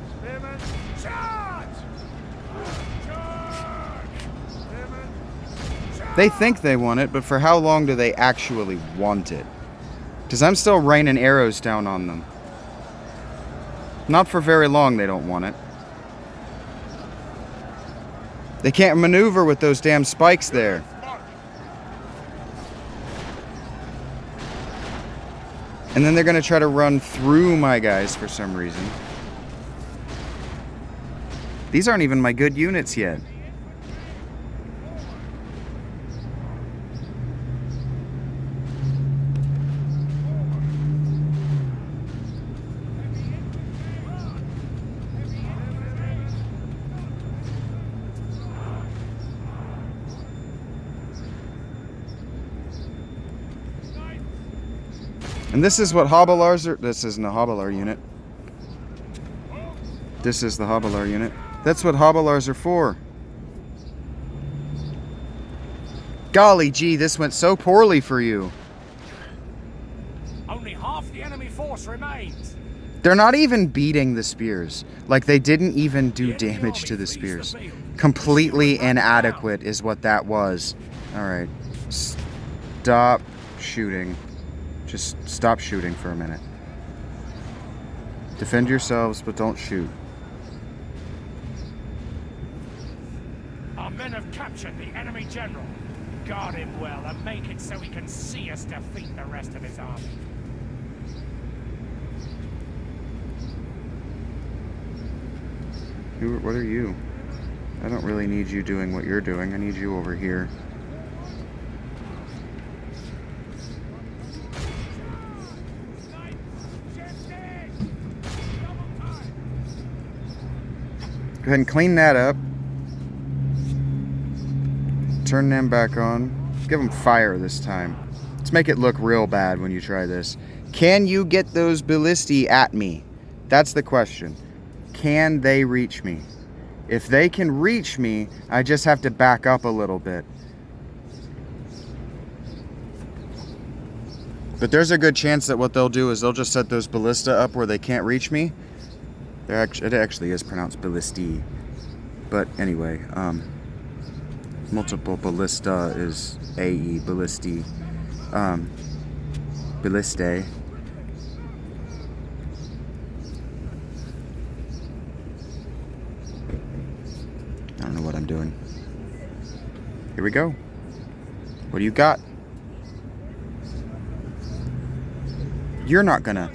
Spearmen, charge! Charge! Spearmen, charge! They think they want it, but for how long do they actually want it? Because I'm still raining arrows down on them. Not for very long they don't want it. They can't maneuver with those damn spikes there. And then they're going to try to run through my guys for some reason. These aren't even my good units yet. And this is what Hobbelars are. This isn't a Hobbelar unit. This is the Hobbelar unit. That's what Hobbelars are for. Golly gee, this went so poorly for you. Only half the enemy force remains. They're not even beating the spears. Like, they didn't even do damage to the spears. Completely inadequate is what that was. Alright. Stop shooting. Just stop shooting for a minute. Defend yourselves, but don't shoot. Our men have captured the enemy general. Guard him well and make it so he can see us defeat the rest of his army. What are you? I don't really need you doing what you're doing. I need you over here. Go ahead and clean that up. Turn them back on. Give them fire this time. Let's make it look real bad when you try this. Can you get those ballistae at me? That's the question. Can they reach me? If they can reach me, I just have to back up a little bit. But there's a good chance that what they'll do is they'll just set those ballista up where they can't reach me. It actually is pronounced ballistae. But anyway, multiple ballista is AE, ballistae. Ballistae. I don't know what I'm doing. Here we go. What do you got? You're not gonna.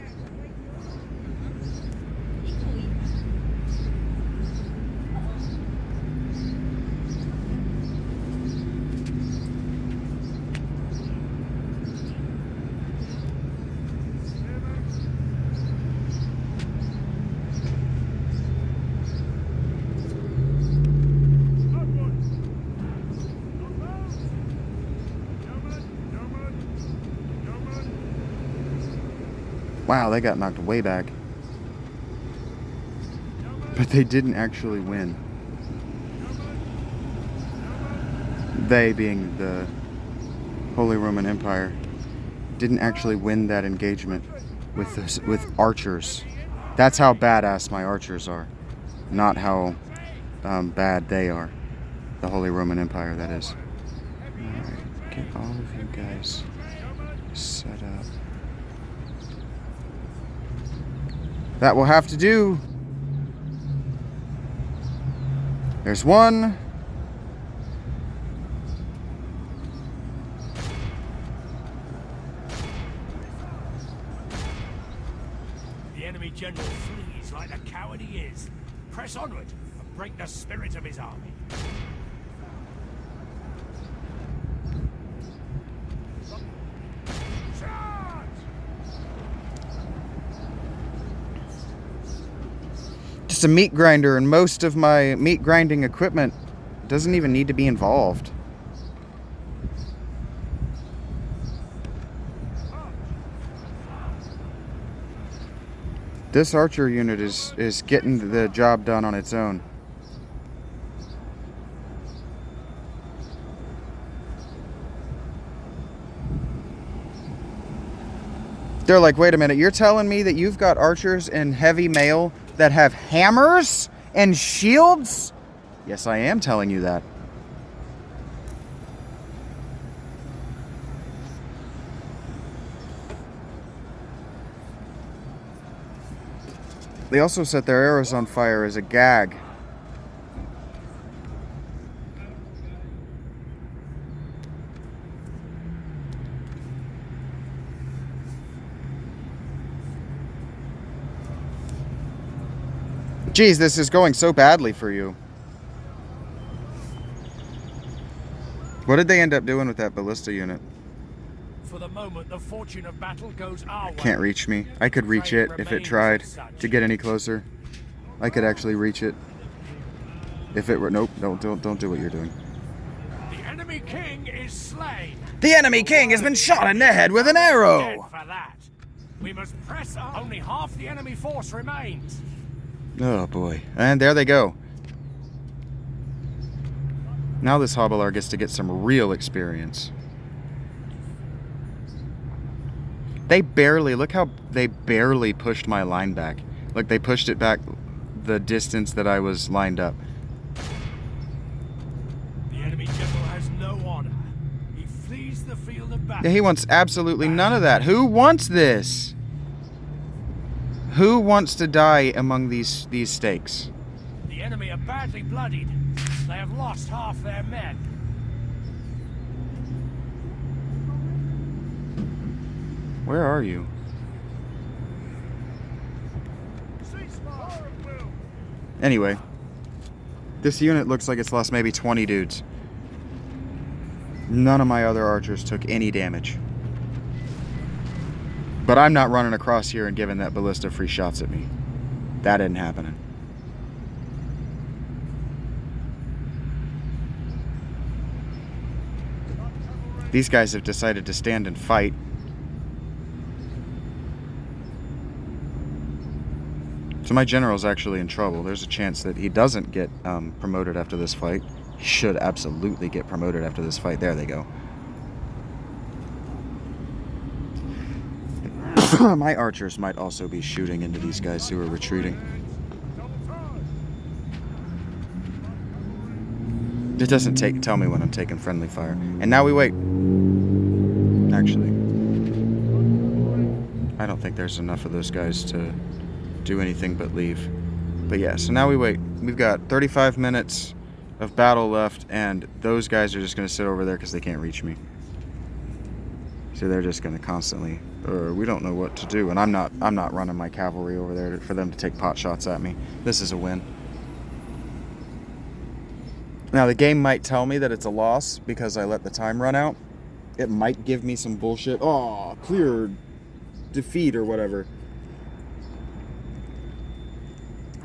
Wow, they got knocked way back. But they didn't actually win. They being the Holy Roman Empire. didn't actually win that engagement with archers. That's how badass my archers are, not how bad they are. The Holy Roman Empire, that is. Alright, get all of you guys set up. That will have to do. There's one. The enemy general flees like the coward he is. Press onward and break the spirit of his army. Just a meat grinder, and most of my meat grinding equipment doesn't even need to be involved. This archer unit is getting the job done on its own. They're like, wait a minute, you're telling me that you've got archers in heavy mail that have hammers and shields? Yes, I am telling you that. They also set their arrows on fire as a gag. Geez, this is going so badly for you. What did they end up doing with that ballista unit? For the moment, the fortune of battle goes our way. Can't reach me. I could reach it if it tried to get any closer. I could actually reach it. If it were... Nope, don't do what you're doing. The enemy king is slain. The enemy king has been shot in the head with an Dead arrow! for that. We must press on. Only half the enemy force remains. Oh boy. And there they go. Now this Hobbler gets to get some real experience. They barely, look how they barely pushed my line back. Look, they pushed it back the distance that I was lined up. The enemy general has no honor. He flees the field of battle. Yeah, he wants absolutely none of that. Who wants this? Who wants to die among these stakes? The enemy are badly bloodied. They have lost half their men. Where are you? Anyway, this unit looks like it's lost maybe 20 dudes. None of my other archers took any damage. But I'm not running across here and giving that ballista free shots at me. That isn't happening. These guys have decided to stand and fight. So my general's actually in trouble. There's a chance that he doesn't get promoted after this fight. He should absolutely get promoted after this fight. There they go. My archers might also be shooting into these guys who are retreating. It doesn't tell me when I'm taking friendly fire. And now we wait. Actually, I don't think there's enough of those guys to do anything but leave. But yeah, so now we wait. We've got 35 minutes of battle left, and those guys are just going to sit over there because they can't reach me. So they're just going to constantly, we don't know what to do, and I'm not running my cavalry over there for them to take pot shots at me. This is a win. Now the game might tell me that it's a loss because I let the time run out. It might give me some bullshit. Oh, clear defeat or whatever.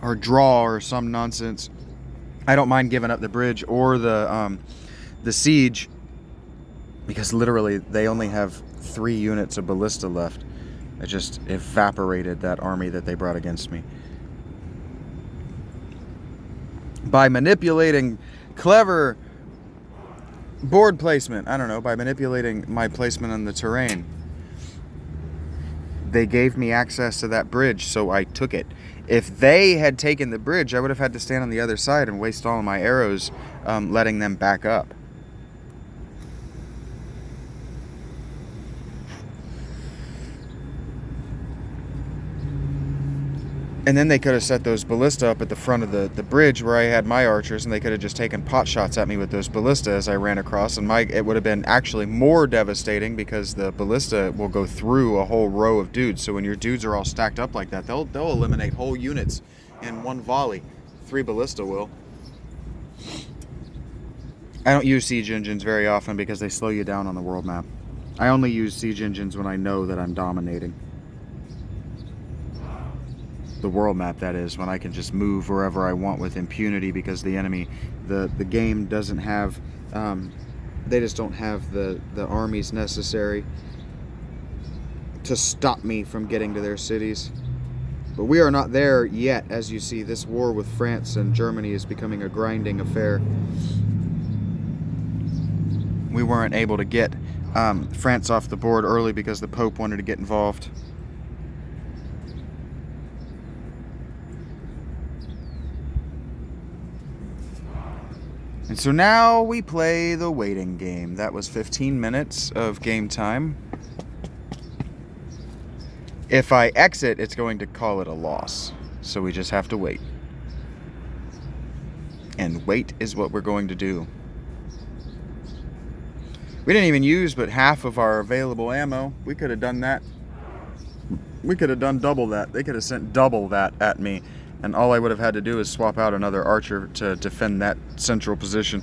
Or draw or some nonsense. I don't mind giving up the bridge or the siege, because literally they only have 3 units of ballista left. I just evaporated that army that they brought against me. By manipulating clever board placement. I don't know, by manipulating my placement on the terrain. They gave me access to that bridge, so I took it. If they had taken the bridge, I would have had to stand on the other side and waste all of my arrows letting them back up. And then they could have set those ballista up at the front of the bridge where I had my archers, and they could have just taken pot shots at me with those ballista as I ran across, and it would have been actually more devastating because the ballista will go through a whole row of dudes. So when your dudes are all stacked up like that, they'll eliminate whole units in one volley. 3 ballista will. I don't use siege engines very often because they slow you down on the world map. I only use siege engines when I know that I'm dominating. The world map, that is, when I can just move wherever I want with impunity because the enemy, the game doesn't have, they just don't have the armies necessary to stop me from getting to their cities. But we are not there yet. As you see, this war with France and Germany is becoming a grinding affair. We weren't able to get France off the board early because the Pope wanted to get involved. And so now we play the waiting game. That was 15 minutes of game time. If I exit, it's going to call it a loss. So we just have to wait. And wait is what we're going to do. We didn't even use but half of our available ammo. We could have done that. We could have done double that. They could have sent double that at me. And all I would have had to do is swap out another archer to defend that central position.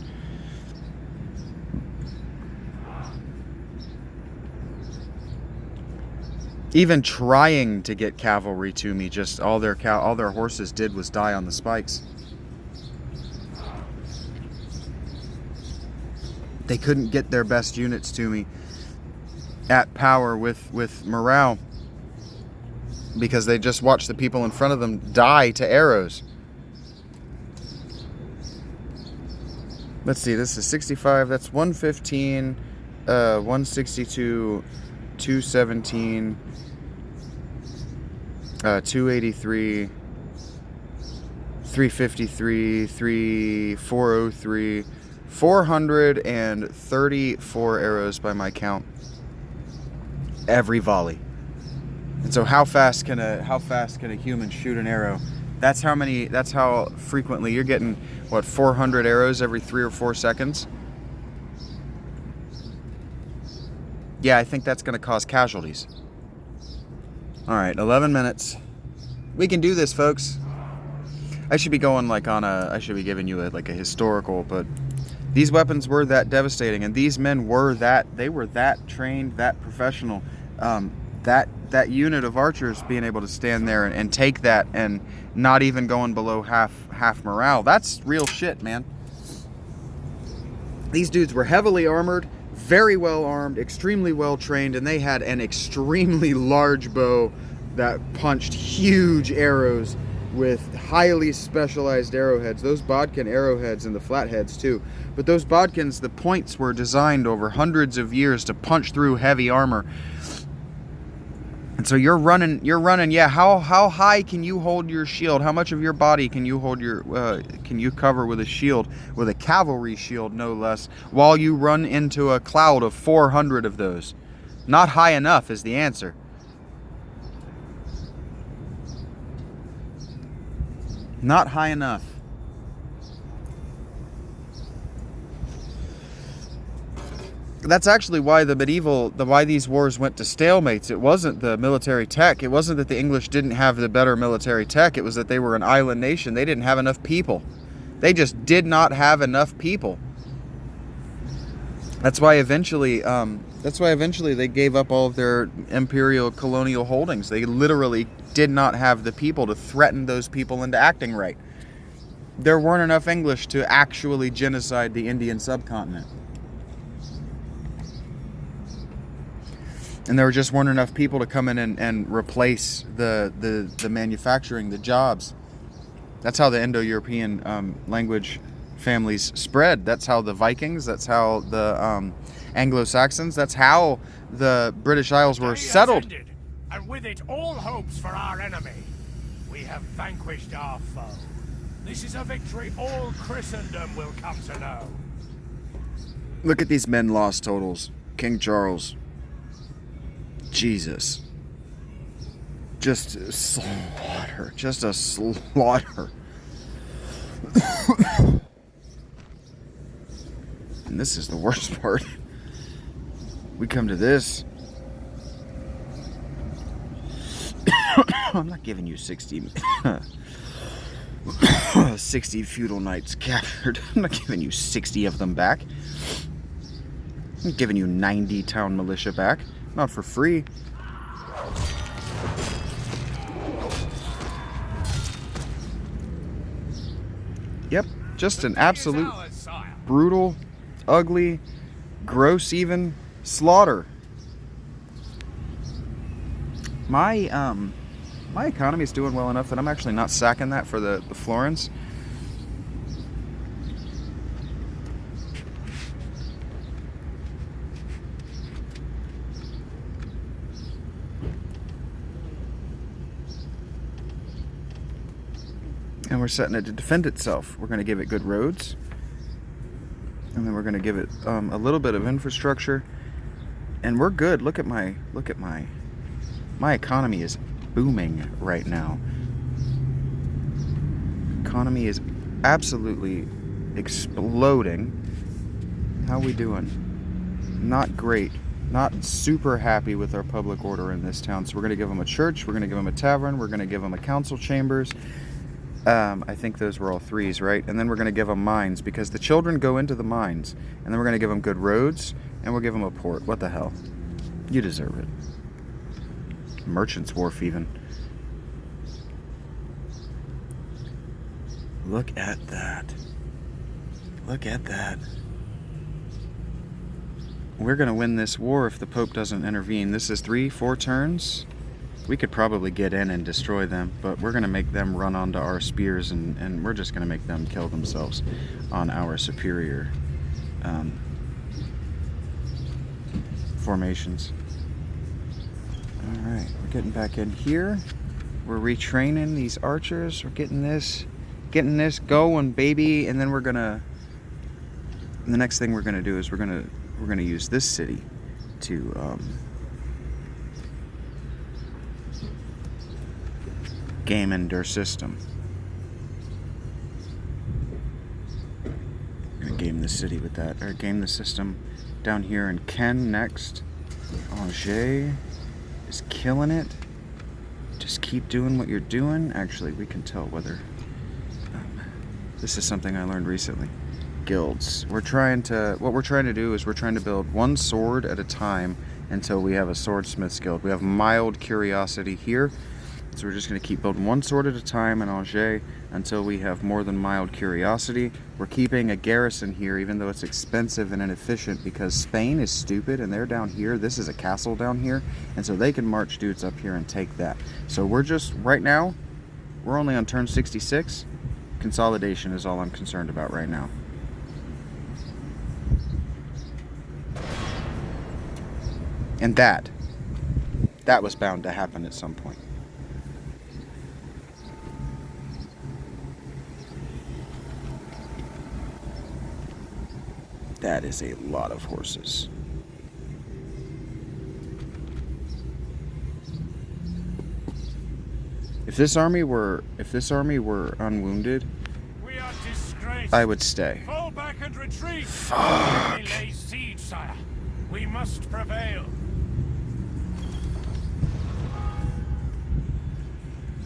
Even trying to get cavalry to me, just all their horses did was die on the spikes. They couldn't get their best units to me at power with morale, because they just watched the people in front of them die to arrows. Let's see, this is 65, that's 115, 162, 217, 283, 353, 403, 434 arrows by my count. Every volley. And so how fast can a human shoot an arrow? That's how frequently you're getting, what, 400 arrows every 3 or 4 seconds? Yeah, I think that's going to cause casualties. All right, 11 minutes. We can do this, folks. I should be going I should be giving you a historical, but these weapons were that devastating, and these men were that trained, that professional. That unit of archers being able to stand there and take that and not even going below half morale. That's real shit, man. These dudes were heavily armored, very well armed, extremely well trained, and they had an extremely large bow that punched huge arrows with highly specialized arrowheads. Those bodkin arrowheads and the flatheads too. But those bodkins, the points were designed over hundreds of years to punch through heavy armor. And so you're running, yeah, how high can you hold your shield? How much of your body can you hold can you cover with a shield, with a cavalry shield no less, while you run into a cloud of 400 of those? Not high enough is the answer. Not high enough. That's actually why why these wars went to stalemates. It wasn't the military tech. It wasn't that the English didn't have the better military tech. It was that they were an island nation. They didn't have enough people. They just did not have enough people. That's why eventually they gave up all of their imperial colonial holdings. They literally did not have the people to threaten those people into acting right. There weren't enough English to actually genocide the Indian subcontinent. And there just weren't enough people to come in and replace the manufacturing, the jobs. That's how the Indo-European language families spread. That's how the Vikings, that's how the Anglo-Saxons, that's how the British Isles were settled. and with it all hopes for our enemy. We have vanquished our foe. This is a victory all Christendom will come to know. Look at these men lost totals. King Charles. Jesus. Just a slaughter. Just a slaughter. And this is the worst part. We come to this. I'm not giving you 60 60 feudal knights captured. I'm not giving you 60 of them back. I'm giving you 90 town militia back. Not for free. Yep, just an absolute brutal, ugly, gross even slaughter. My economy is doing well enough that I'm actually not sacking that for the florins. And we're setting it to defend itself. We're going to give it good roads. And then we're going to give it a little bit of infrastructure. And we're good. Look at my economy is booming right now. Economy is absolutely exploding. How we doing? Not great. Not super happy with our public order in this town. So we're going to give them a church. We're going to give them a tavern. We're going to give them a council chambers. I think those were all 3s, right? And then we're going to give them mines because the children go into the mines. And then we're going to give them good roads. And we'll give them a port. What the hell? You deserve it. Merchant's Wharf even. Look at that. Look at that. We're going to win this war if the Pope doesn't intervene. This is 3-4 turns. We could probably get in and destroy them, but we're going to make them run onto our spears and we're just going to make them kill themselves on our superior formations. Alright, we're getting back in here. We're retraining these archers. We're getting this going, baby. And then we're gonna. The next thing we're gonna do is we're gonna use this city to game in their system. We're gonna game the city with that, or game the system down here in Ken next. Angers is killing it. Just keep doing what you're doing. Actually, we can tell whether this is something I learned recently. Guilds. What we're trying to do is we're trying to build one sword at a time until we have a swordsmith's guild. We have mild curiosity here, so we're just going to keep building one sword at a time in Angers until we have more than mild curiosity. We're keeping a garrison here, even though it's expensive and inefficient, because Spain is stupid and they're down here. This is a castle down here, and so they can march dudes up here and take that. So we're just, right now, we're only on turn 66. Consolidation is all I'm concerned about right now. And that was bound to happen at some point. That is a lot of horses. If this army were unwounded, We are disgraced. I would stay. Fall back and retreat. Fuck. We lay siege, sire. We must prevail.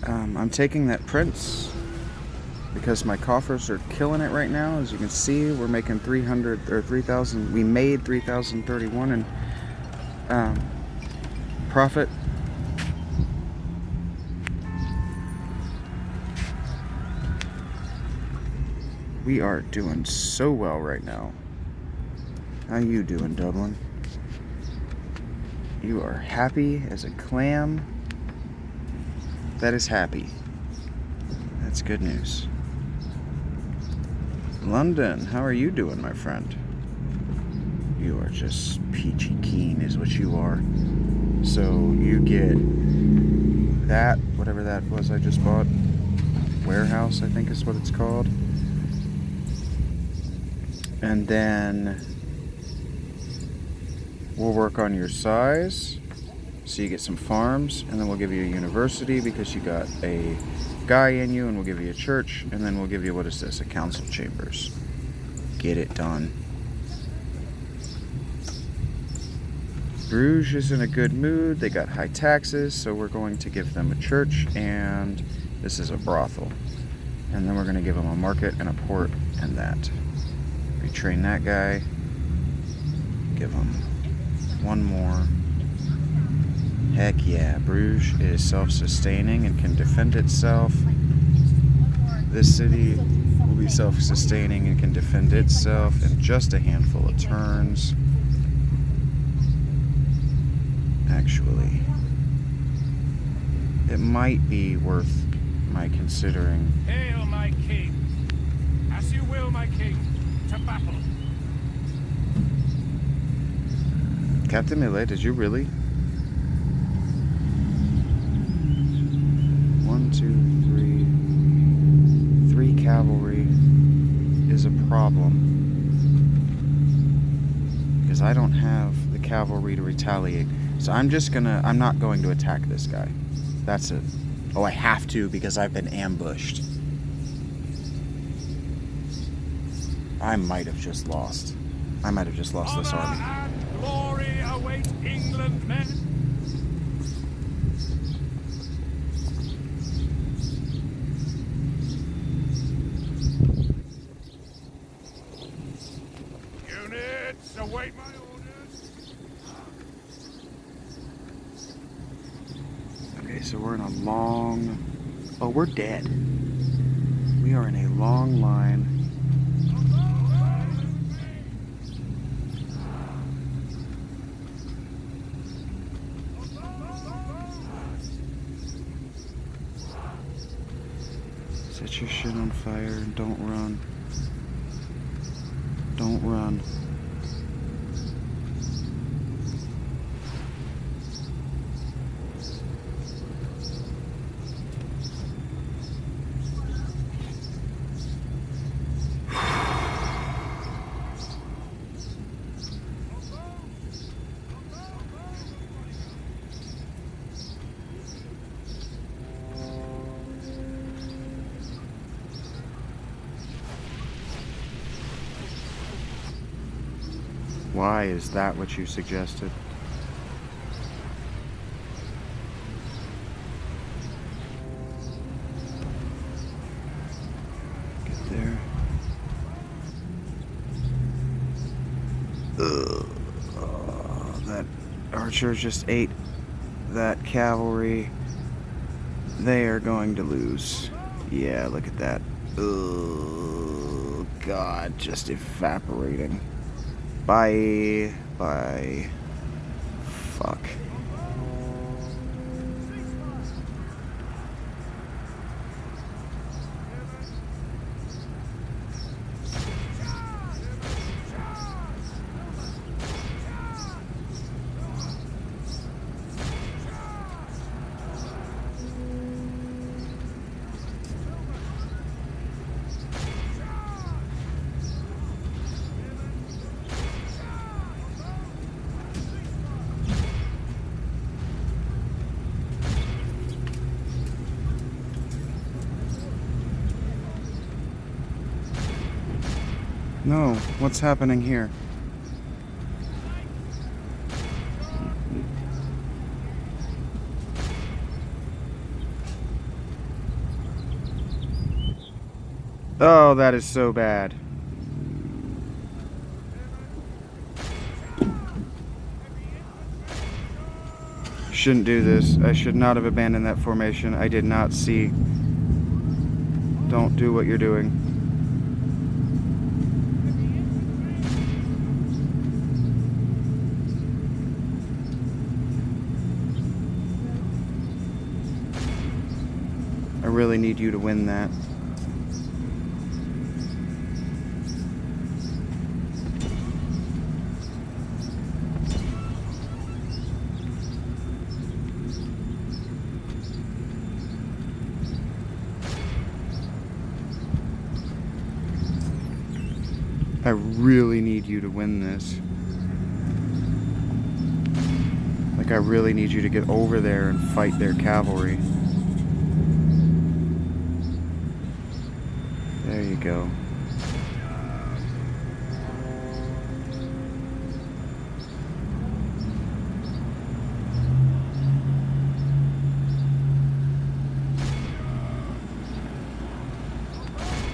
I'm taking that prince because my coffers are killing it right now. As you can see, we're making 300 or 3,000. We made 3,031 in profit. We are doing so well right now. How you doing, Dublin? You are happy as a clam. That is happy. That's good news. London, how are you doing, my friend? You are just peachy keen is what you are. So you get that, whatever that was I just bought. Warehouse, I think is what it's called. And then we'll work on your size. So you get some farms, and then we'll give you a university because you got a guy in you, and we'll give you a church, and then we'll give you, what is this, a council chambers. Get it done. Bruges is in a good mood. They got high taxes, so we're going to give them a church, and this is a brothel. And then we're going to give them a market and a port and that. Retrain that guy. Give them one more. Heck yeah, Bruges is self-sustaining and can defend itself. This city will be self-sustaining and can defend itself in just a handful of turns. Actually, it might be worth my considering. Hail, my king. As you will, my king. To battle. Captain Millet, did you really? 1, 2, 3. 3 cavalry is a problem. Because I don't have the cavalry to retaliate. So I'm not going to attack this guy. That's it. Oh, I have to because I've been ambushed. I might have just lost. I might have just lost this Honor army. and glory await England, men. Units, await my orders. Okay, so we're in a long... Oh, we're dead. We are in a long line. Set your shit on fire and don't run. Don't run. Why is that what you suggested? Get there. Ugh. Oh, that archer just ate that cavalry. They are going to lose. Yeah, look at that. Oh, God, just evaporating. Bye. Bye. Fuck. No, what's happening here? Oh, that is so bad. Shouldn't do this. I should not have abandoned that formation. I did not see. Don't do what you're doing. I really need you to win that. I really need you to win this. Like, I really need you to get over there and fight their cavalry. There you go.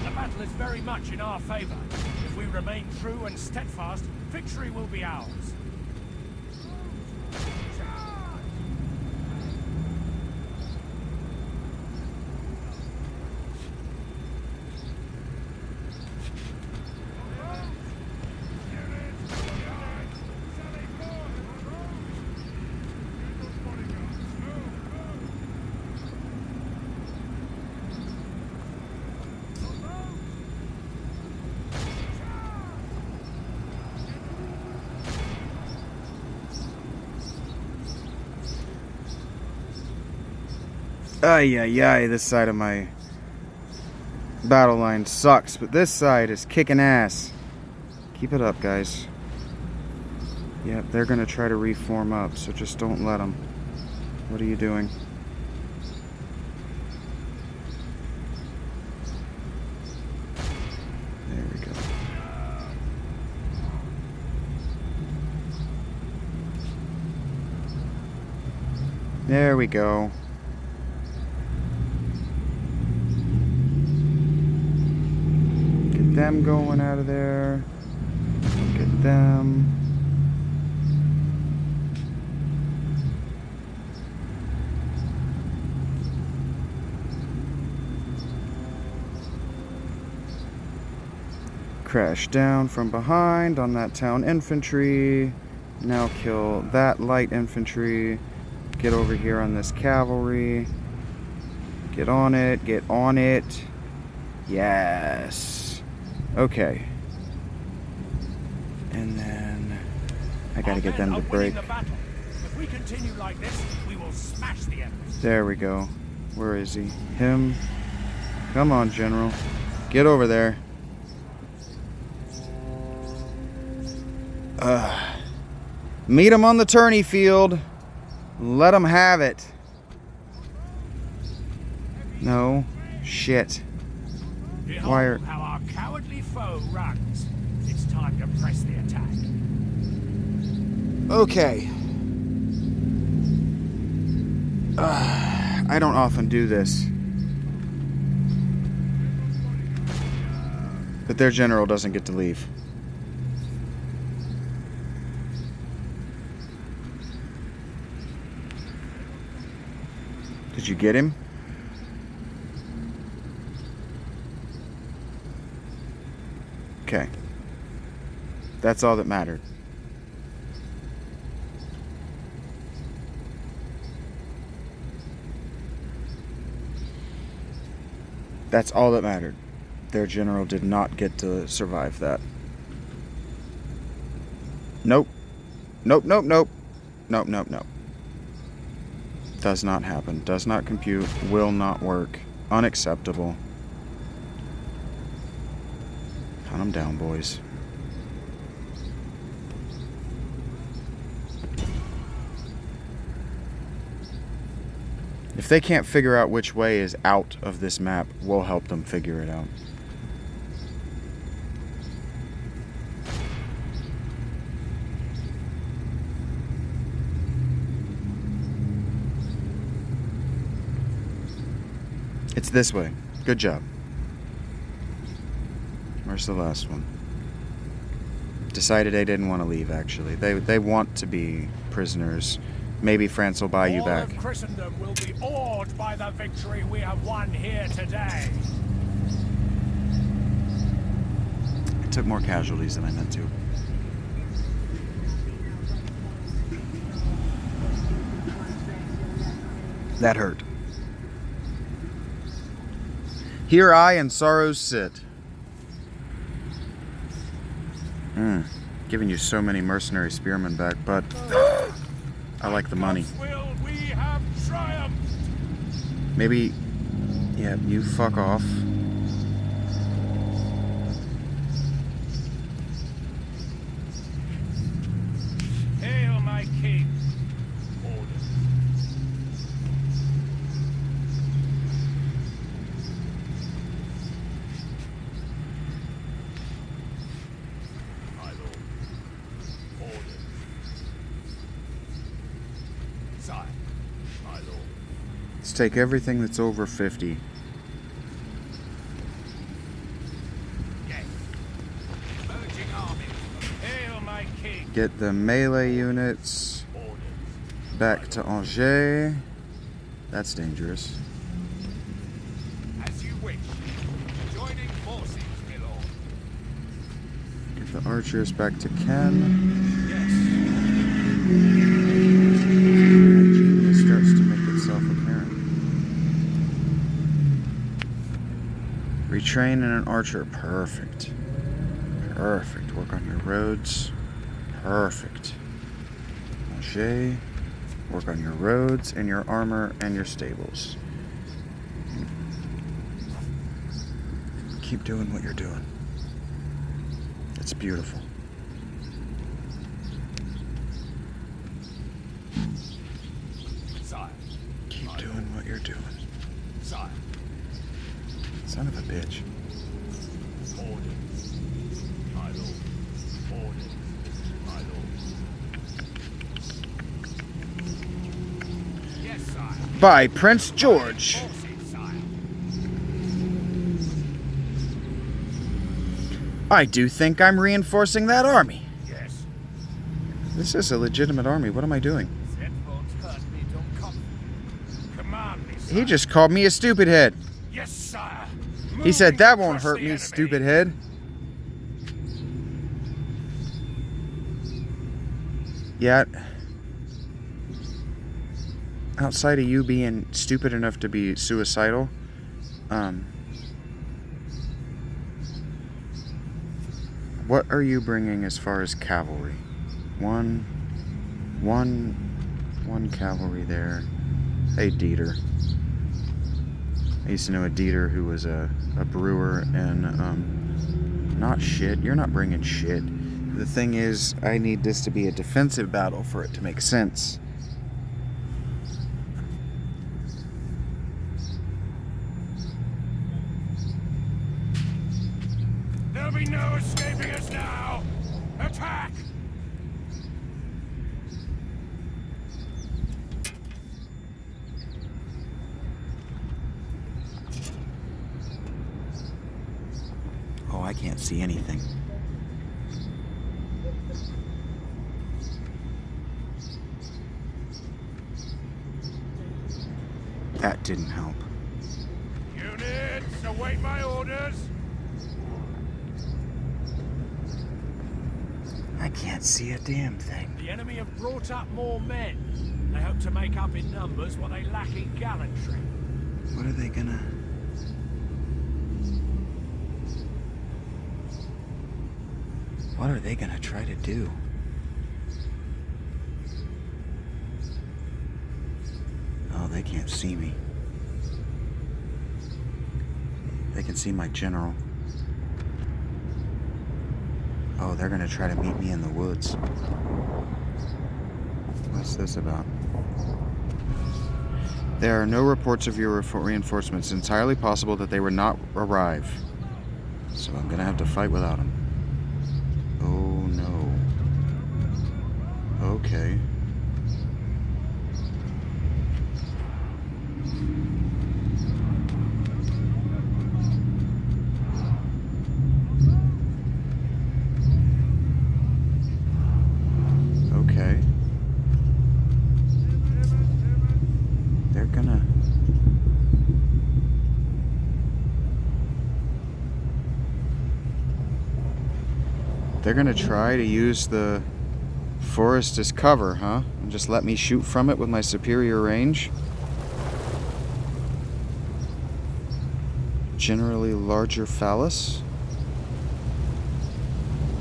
The battle is very much in our favor. If we remain true and steadfast, victory will be ours. Ay, ay, ay, this side of my battle line sucks, but this side is kicking ass. Keep it up, guys. Yep, they're gonna try to reform up, so just don't let them. What are you doing? There we go. There we go. Them going out of there. Look at them. Crash down from behind on that town infantry. Now kill that light infantry. Get over here on this cavalry. Get on it. Get on it. Yes. Okay. And then I gotta get them to break. If we continue like this, we will smash the enemy. There we go. Where is he? Him. Come on, General. Get over there. Meet him on the tourney field. Let him have it. No. Shit. Why are... Behold how our cowardly foe runs. It's time to press the attack. Okay. I don't often do this. But their general doesn't get to leave. Did you get him? Okay. That's all that mattered. That's all that mattered. Their general did not get to survive that. Nope. Nope, nope, nope. Nope, nope, nope. Does not happen. Does not compute. Will not work. Unacceptable. Hunt them down, boys. If they can't figure out which way is out of this map, we'll help them figure it out. It's this way. Good job. Where's the last one? Decided they didn't want to leave, actually. They want to be prisoners. Maybe France will buy you back. All of Christendom will be awed by the victory we have won here today. I took more casualties than I meant to. That hurt. Here I in sorrows sit. Giving you so many mercenary spearmen back, but I like the money. Will we have triumphed? Maybe, yeah, you fuck off. take everything that's over 50. Yes. Merging armies. Hail my king. Get the melee units Orders. back to Angers. That's dangerous. As you wish. Joining forces, my lord. Get the archers back to Ken. Yes. Genius starts to make itself apparent. Retrain in an archer. Perfect. Perfect. Work on your roads. Perfect. Angers. Work on your roads and your armor and your stables. Keep doing what you're doing. It's beautiful. Sire. Keep doing what you're doing. Sire. Son of a bitch. Orders. My lord. Orders. My lord. Yes, sire. By Prince George. Forces, sire. I do think I'm reinforcing that army. Yes. This is a legitimate army. What am I doing? That won't hurt me, don't come. Command me, sire. He just called me a stupid head. Yes, sire. He said, that Moving won't across hurt the me, enemy. stupid head. Yet, outside of you being stupid enough to be suicidal, what are you bringing as far as cavalry? One cavalry there. Hey, Dieter. I used to know a Dieter who was a brewer and not shit. You're not bringing shit. The thing is, I need this to be a defensive battle for it to make sense. There'll be no escaping us now. Attack! Oh, I can't see anything. That didn't help. Units, await my orders. I can't see a damn thing. The enemy have brought up more men. They hope to make up in numbers what they lack in gallantry. What are they gonna... What are they gonna try to do? Oh, they can't see me. They can see my general. Oh, they're gonna try to meet me in the woods. What's this about? There are no reports of your reinforcements. It's entirely possible that they would not arrive. So I'm gonna have to fight without them. Oh no. Okay. Okay. They're gonna try to use the forest as cover, huh? And just let me shoot from it with my superior range. Generally larger phallus.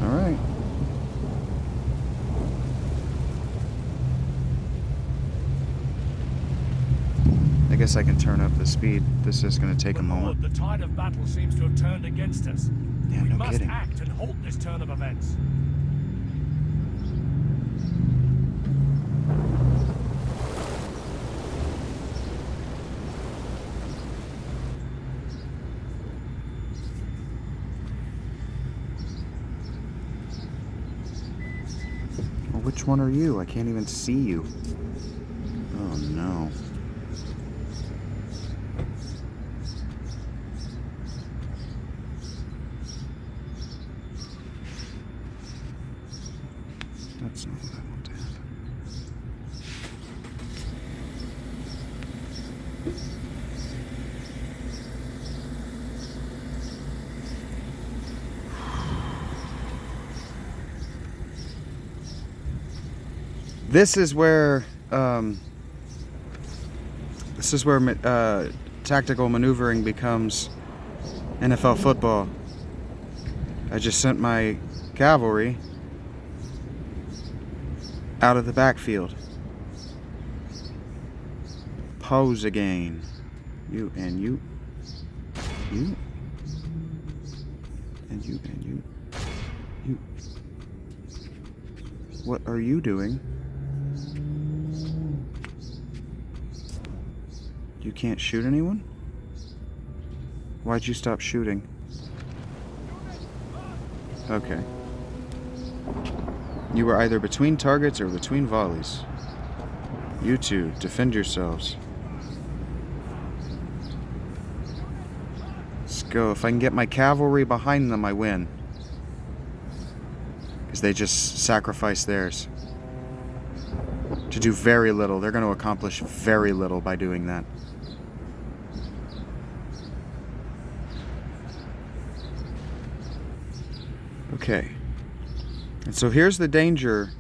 Alright. I guess I can turn up the speed. This is going to take a moment. The tide of battle seems to have turned against us. Yeah, We no must kidding. act and halt this turn of events. Well, which one are you? I can't even see you. Oh no. That's not what I want to happen. This is where tactical maneuvering becomes NFL football. I just sent my cavalry out of the backfield. Pose again. You and you. You. And you and you. You. What are you doing? You can't shoot anyone? Why'd you stop shooting? Okay. You were either between targets or between volleys. You two, defend yourselves. Let's go. If I can get my cavalry behind them, I win. Because they just sacrifice theirs. To do very little. They're going to accomplish very little by doing that. Okay. And so here's the danger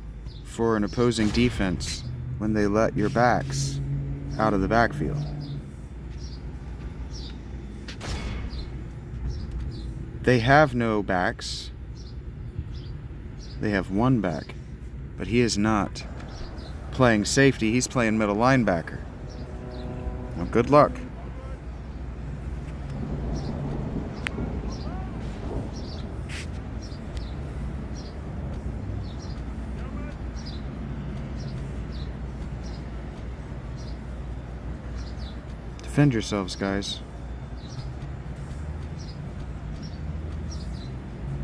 for an opposing defense when they let your backs out of the backfield. They have no backs. They have one back. But he is not playing safety. He's playing middle linebacker. Now, good luck. Defend yourselves, guys.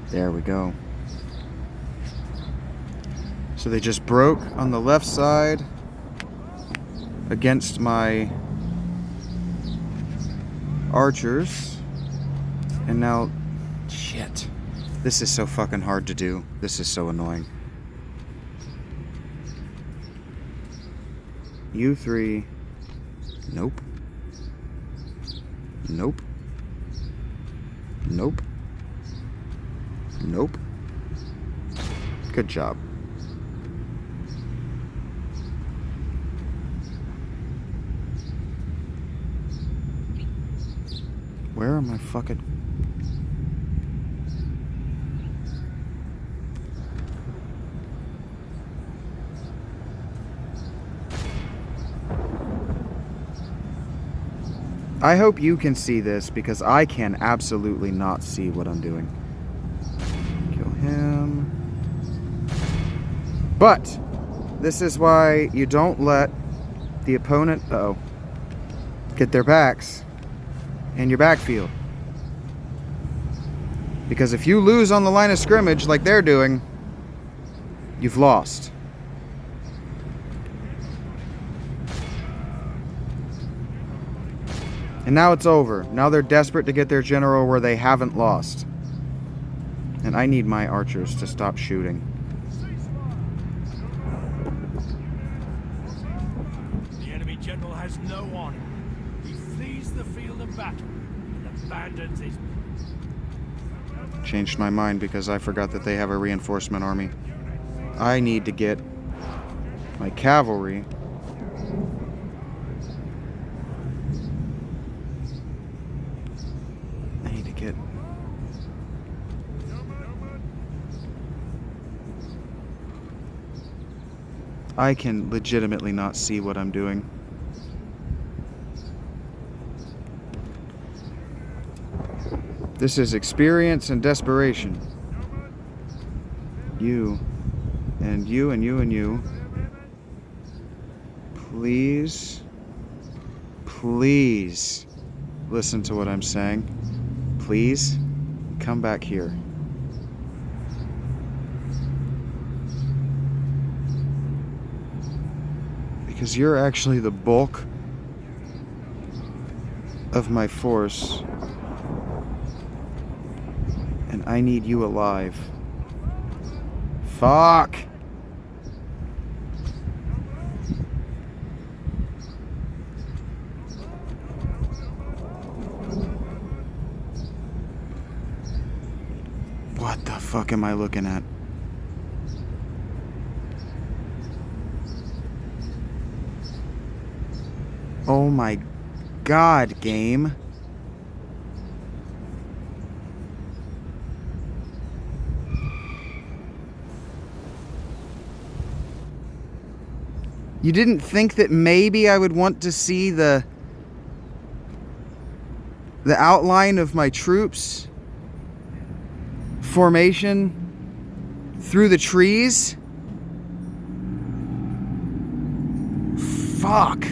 There we go. So they just broke on the left side against my archers. And now, shit. This is so fucking hard to do. This is so annoying. You three. Nope. Nope. Nope. Nope. Good job. Where am I fucking... I hope you can see this, because I can absolutely not see what I'm doing. Kill him. But this is why you don't let the opponent, get their backs in your backfield. Because if you lose on the line of scrimmage like they're doing, you've lost. And now it's over. Now they're desperate to get their general where they haven't lost. And I need my archers to stop shooting. The enemy general has no honor. He flees the field of battle and abandons his... Changed my mind because I forgot that they have a reinforcement army. I need to get my cavalry I can legitimately not see what I'm doing. This is experience and desperation. You, and you, and you, and you. Please, please listen to what I'm saying. Please come back here. Because you're actually the bulk of my force. And I need you alive. Fuck! What the fuck am I looking at? Oh my god, game. You didn't think that maybe I would want to see the outline of my troops formation through the trees? Fuck.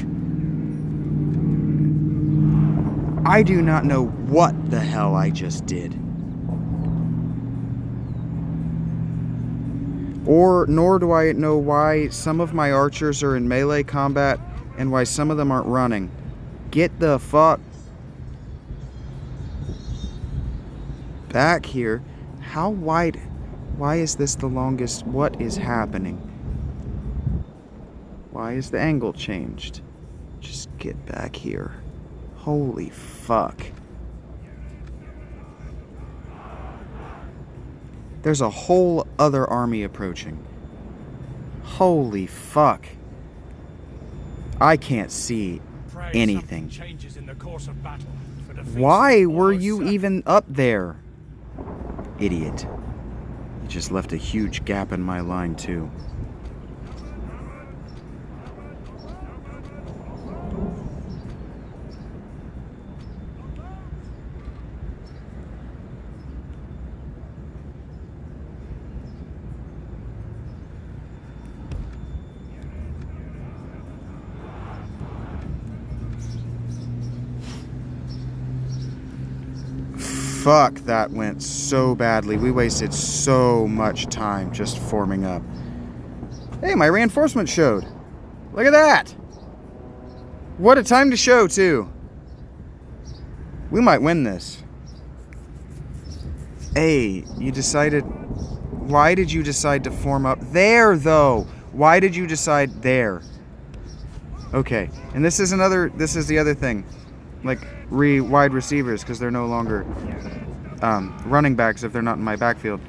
I do not know what the hell I just did. Nor do I know why some of my archers are in melee combat and why some of them aren't running. Get the fuck back here. How wide? Why is this the longest? What is happening? Why is the angle changed? Just get back here. Holy fuck. There's a whole other army approaching. Holy fuck. I can't see anything. Changes in the course of battle. Why were you even up there? Idiot. You just left a huge gap in my line, too. Fuck, that went so badly. We wasted so much time just forming up. Hey, my reinforcement showed. Look at that. What a time to show, too. We might win this. Hey, you decided... Why did you decide to form up there, though? Why did you decide there? Okay, and this is the other thing. Like, wide receivers, because they're no longer running backs if they're not in my backfield.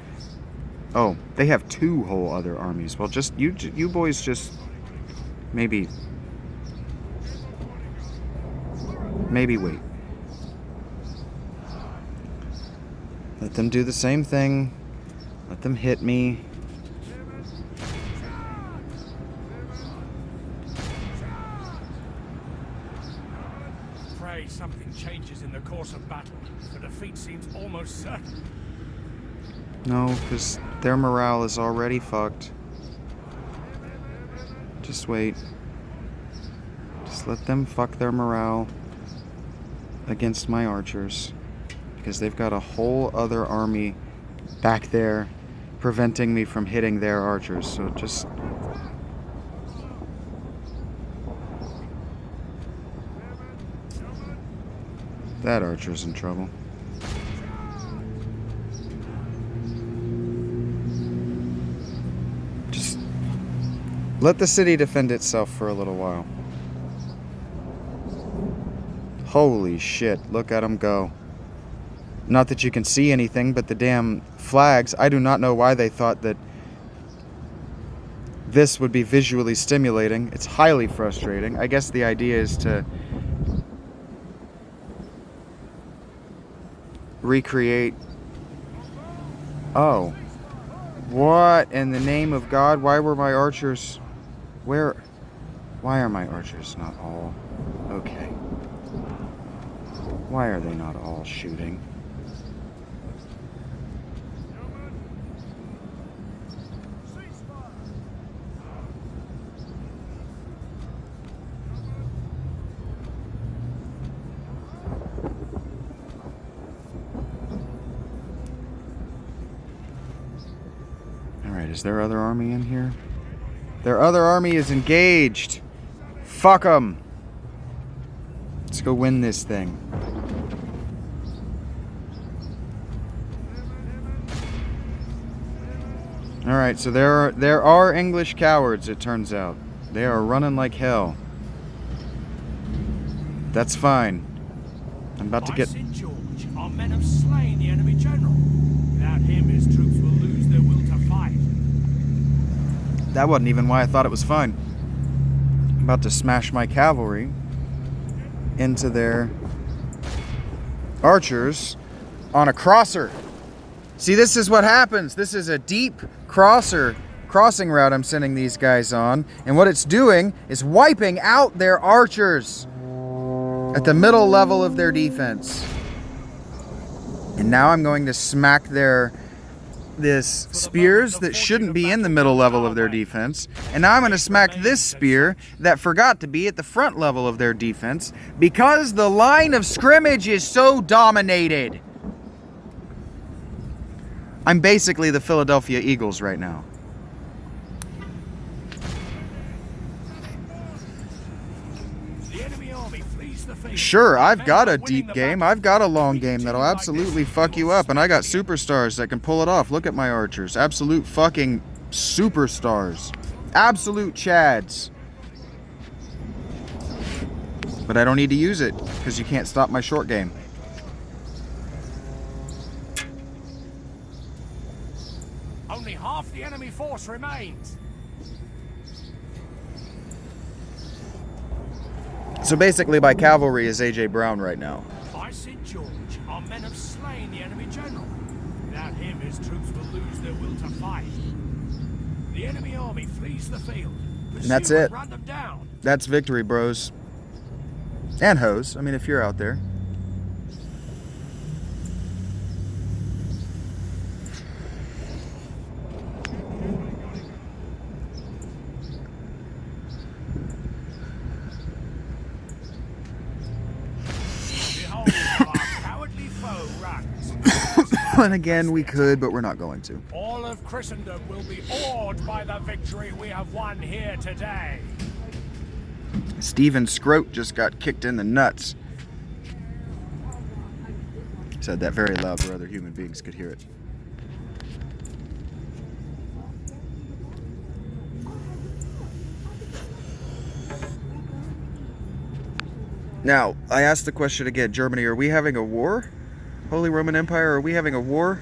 Oh, they have two whole other armies. Well, just you boys just maybe wait. Let them do the same thing. Let them hit me. Something changes in the course of battle. The defeat seems almost certain. No, because their morale is already fucked. Just wait. Just let them fuck their morale against my archers. Because they've got a whole other army back there preventing me from hitting their archers. So just... That archer's in trouble. Just let the city defend itself for a little while. Holy shit, look at them go. Not that you can see anything, but the damn flags, I do not know why they thought that this would be visually stimulating. It's highly frustrating. I guess the idea is to recreate. Oh. What in the name of God? Why were my archers... Why are my archers not all... Okay. Why are they not all shooting? Is their other army in here? Their other army is engaged. Fuck them. Let's go win this thing. Alright, so there are English cowards, it turns out. They are running like hell. That's fine. I'm about to get... St. George, our men have slain the enemy general. Without him, his troops will lose their will to fight. That wasn't even why I thought it was fun. I'm about to smash my cavalry into their archers on a crosser. See, this is what happens. This is a deep crossing route I'm sending these guys on. And what it's doing is wiping out their archers at the middle level of their defense. And now I'm going to smack this spears that shouldn't be in the middle level of their defense. And now I'm going to smack this spear that forgot to be at the front level of their defense because the line of scrimmage is so dominated. I'm basically the Philadelphia Eagles right now. The enemy army flees the field. Sure, I've got a deep game. I've got a long game that'll absolutely fuck you up. And I got superstars that can pull it off. Look at my archers. Absolute fucking superstars. Absolute chads. But I don't need to use it because you can't stop my short game. Only half the enemy force remains. So basically my cavalry is AJ Brown right now. By St. George, our men have slain the enemy general. Without him, his troops will lose their will to fight. The enemy army flees the field. And that's it. Run them down. That's victory, bros. And hoes. I mean, if you're out there. Behold, our cowardly foe runs. And again, we could, but we're not going to. All of Christendom will be awed by the victory we have won here today. Steven Scroat just got kicked in the nuts. He said that very loud where other human beings could hear it. Now, I asked the question again, Germany, are we having a war? Holy Roman Empire, are we having a war?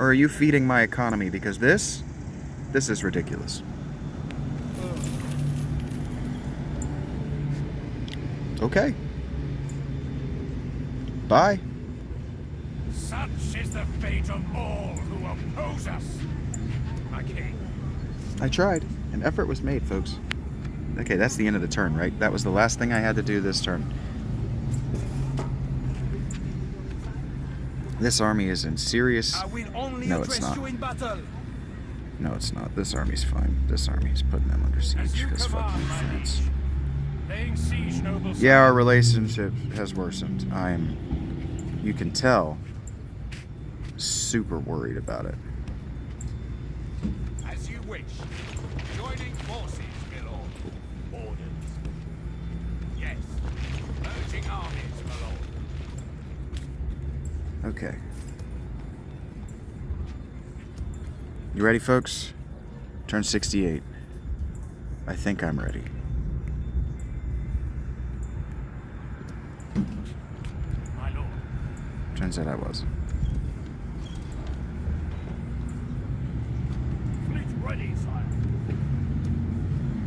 Or are you feeding my economy? Because this is ridiculous. Okay. Bye. Such is the fate of all who oppose us. My king. I tried. An effort was made, folks. Okay, that's the end of the turn, right? That was the last thing I had to do this turn. This army is in serious... No, it's not. No, it's not. This army's fine. This army's putting them under siege because fucking France. Laying siege, noble Yeah, our relationship has worsened. You can tell, super worried about it. As you wish. Joining forces, my lord. Orders. Yes. Merging armies, my lord. Okay. You ready, folks? Turn 68. I think I'm ready. My lord. Turns out I was. Fleet ready, sire.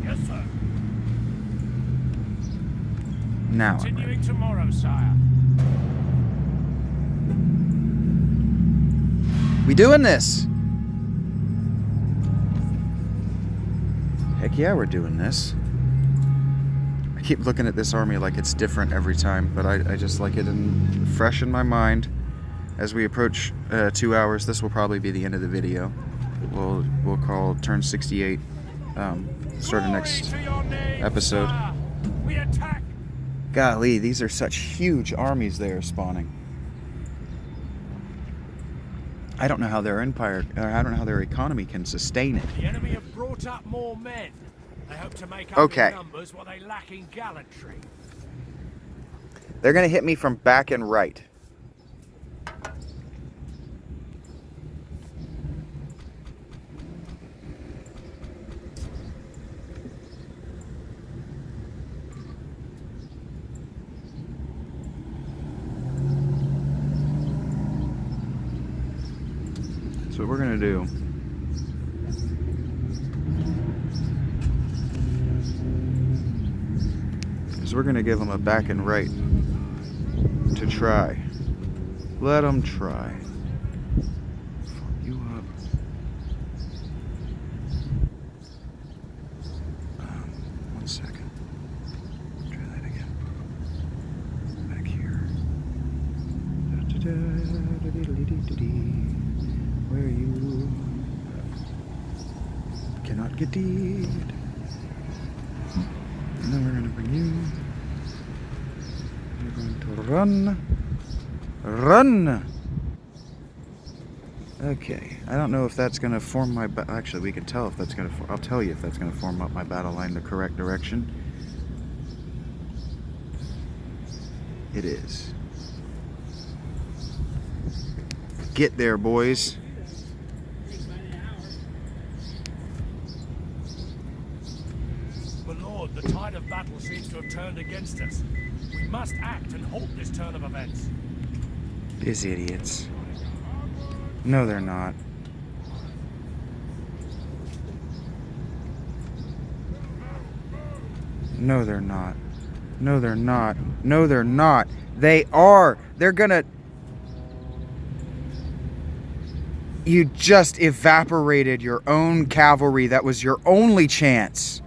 Yes, sir. Now I'm Continuing ready. tomorrow, sire. We doing this? Heck yeah, we're doing this. I keep looking at this army like it's different every time, but I just like it fresh in my mind. As we approach 2 hours, this will probably be the end of the video. We'll call turn 68. Start the next Glory to your name, episode. sire. We attack. Golly, these are such huge armies they are spawning. I don't know how their empire, or I don't know how their economy can sustain it. The enemy have brought up more men. They hope to make up Okay. in numbers what they lack in gallantry. They're gonna hit me from back and right. So what we're gonna do is we're gonna give them a back and right to try. Let them try. Form you up. One second. Try that again. Back here. Where are you? Cannot get deed. And then we're going to bring you. You're going to run. Run! Okay. I don't know if that's going to form my... Actually, we can tell if that's going to... I'll tell you if that's going to form up my battle line the correct direction. It is. Get there, boys. But Lord, the tide of battle seems to have turned against us. We must act and halt this turn of events. These idiots. No, they're not. No, they're not. No, they're not. No, they're not. They are. They're gonna... You just evaporated your own cavalry. That was your only chance.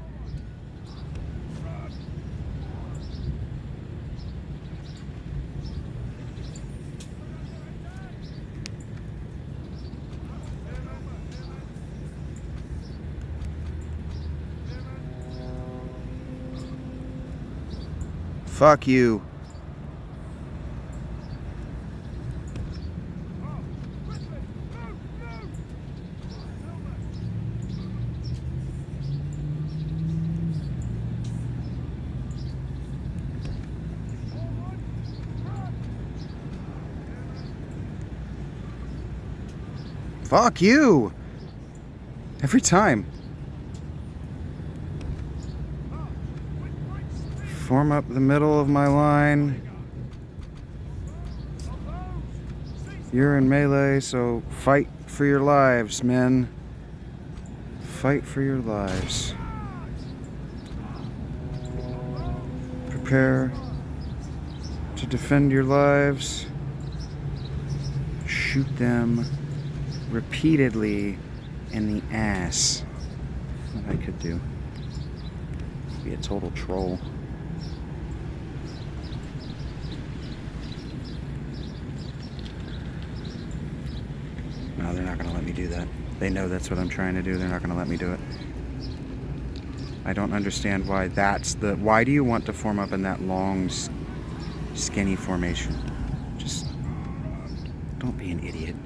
Fuck you. Fuck you. Every time. Form up the middle of my line. You're in melee, so fight for your lives, men. Fight for your lives. Prepare to defend your lives. Shoot them repeatedly in the ass. What I could do. Be a total troll. No, they're not going to let me do that. They know that's what I'm trying to do. They're not going to let me do it. I don't understand why that's the... Why do you want to form up in that long, skinny formation? Just don't be an idiot.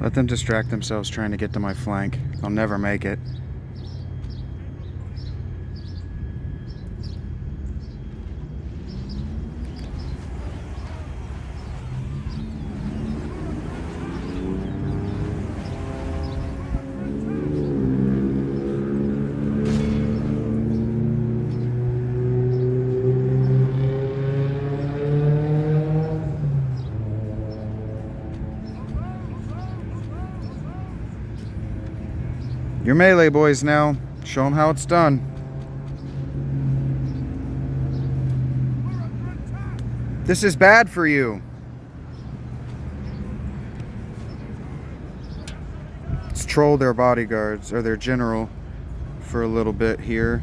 Let them distract themselves trying to get to my flank. I'll never make it. You're melee boys now. Show them how it's done. This is bad for you. Let's troll their bodyguards, or their general, for a little bit here.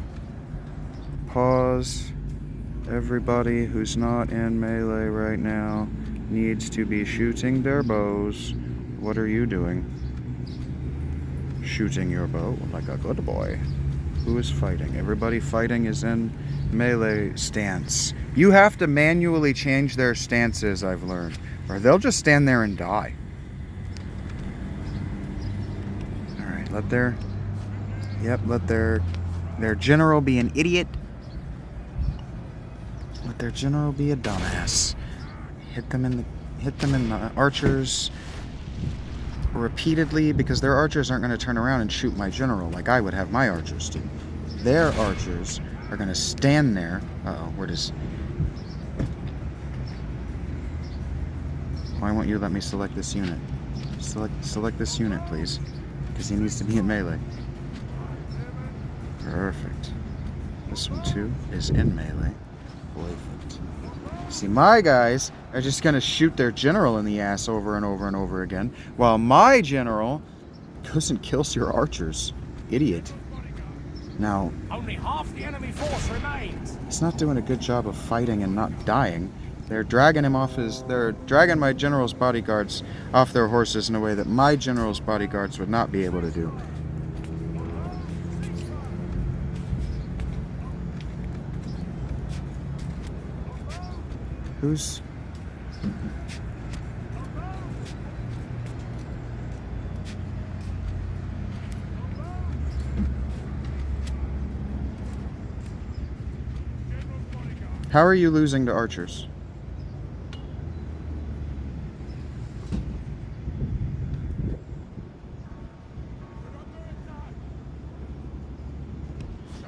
Pause. Everybody who's not in melee right now needs to be shooting their bows. What are you doing? Shooting your bow like a good boy. Who is fighting? Everybody fighting is in melee stance. You have to manually change their stances, I've learned, or they'll just stand there and die. Alright, let their general be an idiot. Let their general be a dumbass. Hit them in the archers repeatedly, because their archers aren't going to turn around and shoot my general like I would have my archers do. Their archers are going to stand there. Uh-oh, where does... Why won't you let me select this unit? Select this unit, please. Because he needs to be in melee. Perfect. This one, too, is in melee. Perfect. See, my guys are just going to shoot their general in the ass over and over and over again, while my general goes and kills your archers. Idiot. Now, Only half the enemy force remains. he's not doing a good job of fighting and not dying. They're dragging him off they're dragging my general's bodyguards off their horses in a way that my general's bodyguards would not be able to do. Who's... How are you losing to archers?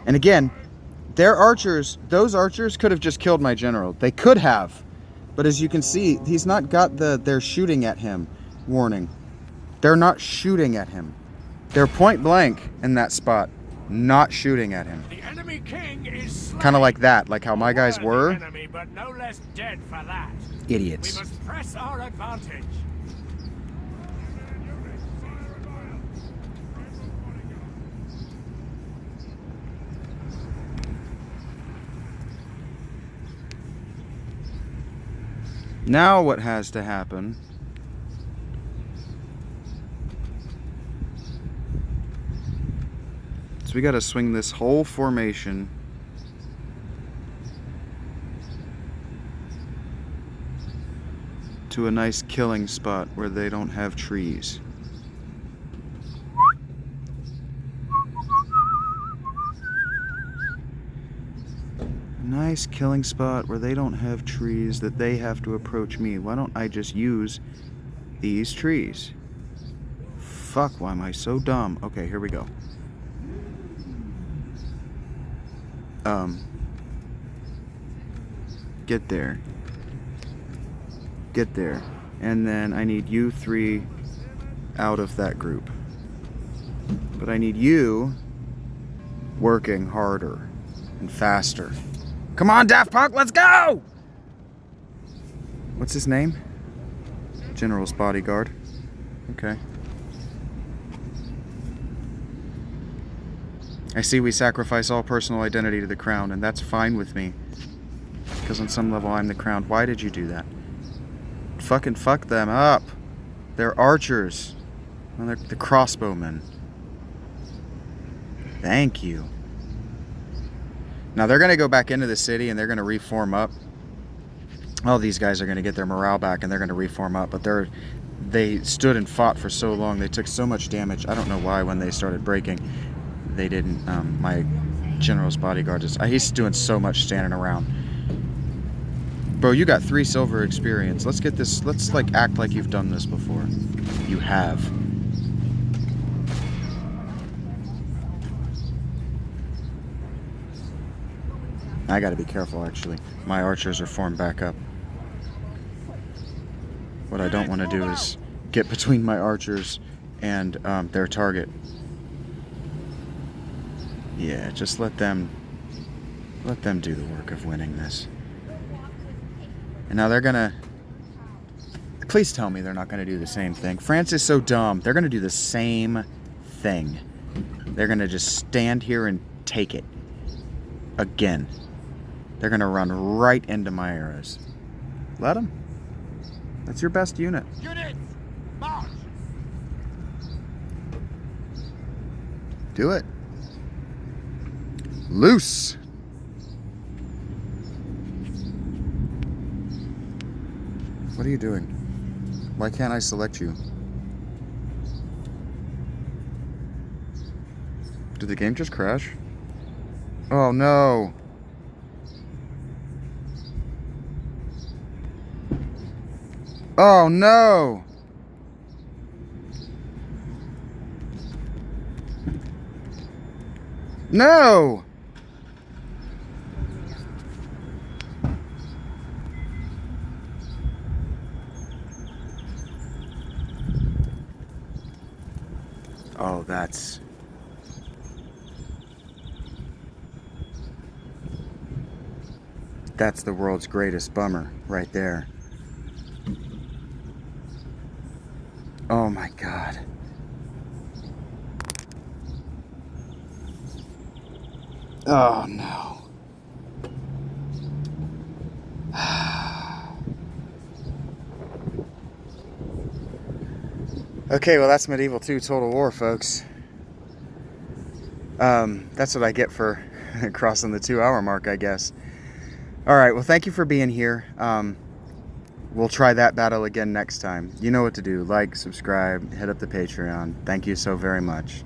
And again, their archers, those archers could have just killed my general. They could have. But as you can see, he's not got the they're shooting at him warning. They're not shooting at him. They're point blank in that spot, not shooting at him. The enemy king is Kind of like that, like how my guys were. Enemy, but no less dead for that. Idiots. We must press our advantage. Now what has to happen is we got to swing this whole formation to a nice killing spot where they don't have trees. Nice killing spot where they don't have trees that they have to approach me. Why don't I just use these trees? Fuck, why am I so dumb? Okay, here we go. Get there. Get there. And then I need you three out of that group. But I need you working harder and faster. Come on, Daft Punk, let's go! What's his name? General's bodyguard. Okay. I see we sacrifice all personal identity to the crown, and that's fine with me. Because on some level I'm the crown. Why did you do that? Fucking fuck them up. They're archers. Well, they're the crossbowmen. Thank you. Now they're going to go back into the city and they're going to reform up. All these guys are going to get their morale back and they're going to reform up. But they stood and fought for so long. They took so much damage. I don't know why when they started breaking, they didn't. My general's bodyguard he's doing so much standing around. Bro, you got 3 silver experience. Let's get this. Let's like act like you've done this before. You have. I gotta be careful, actually. My archers are formed back up. What I don't want to do is get between my archers and their target. Yeah, just let them do the work of winning this. And now they're gonna... Please tell me they're not gonna do the same thing. France is so dumb. They're gonna do the same thing. They're gonna just stand here and take it. Again. They're going to run right into my arrows. Let them. That's your best unit. Units, march! Do it. Loose. What are you doing? Why can't I select you? Did the game just crash? Oh no. Oh no! No! Oh, that's the world's greatest bummer right there. Oh my God. Oh no. Okay, well that's Medieval 2 Total War, folks. That's what I get for crossing the 2-hour mark, I guess. Alright, well thank you for being here. We'll try that battle again next time. You know what to do. Like, subscribe, hit up the Patreon. Thank you so very much.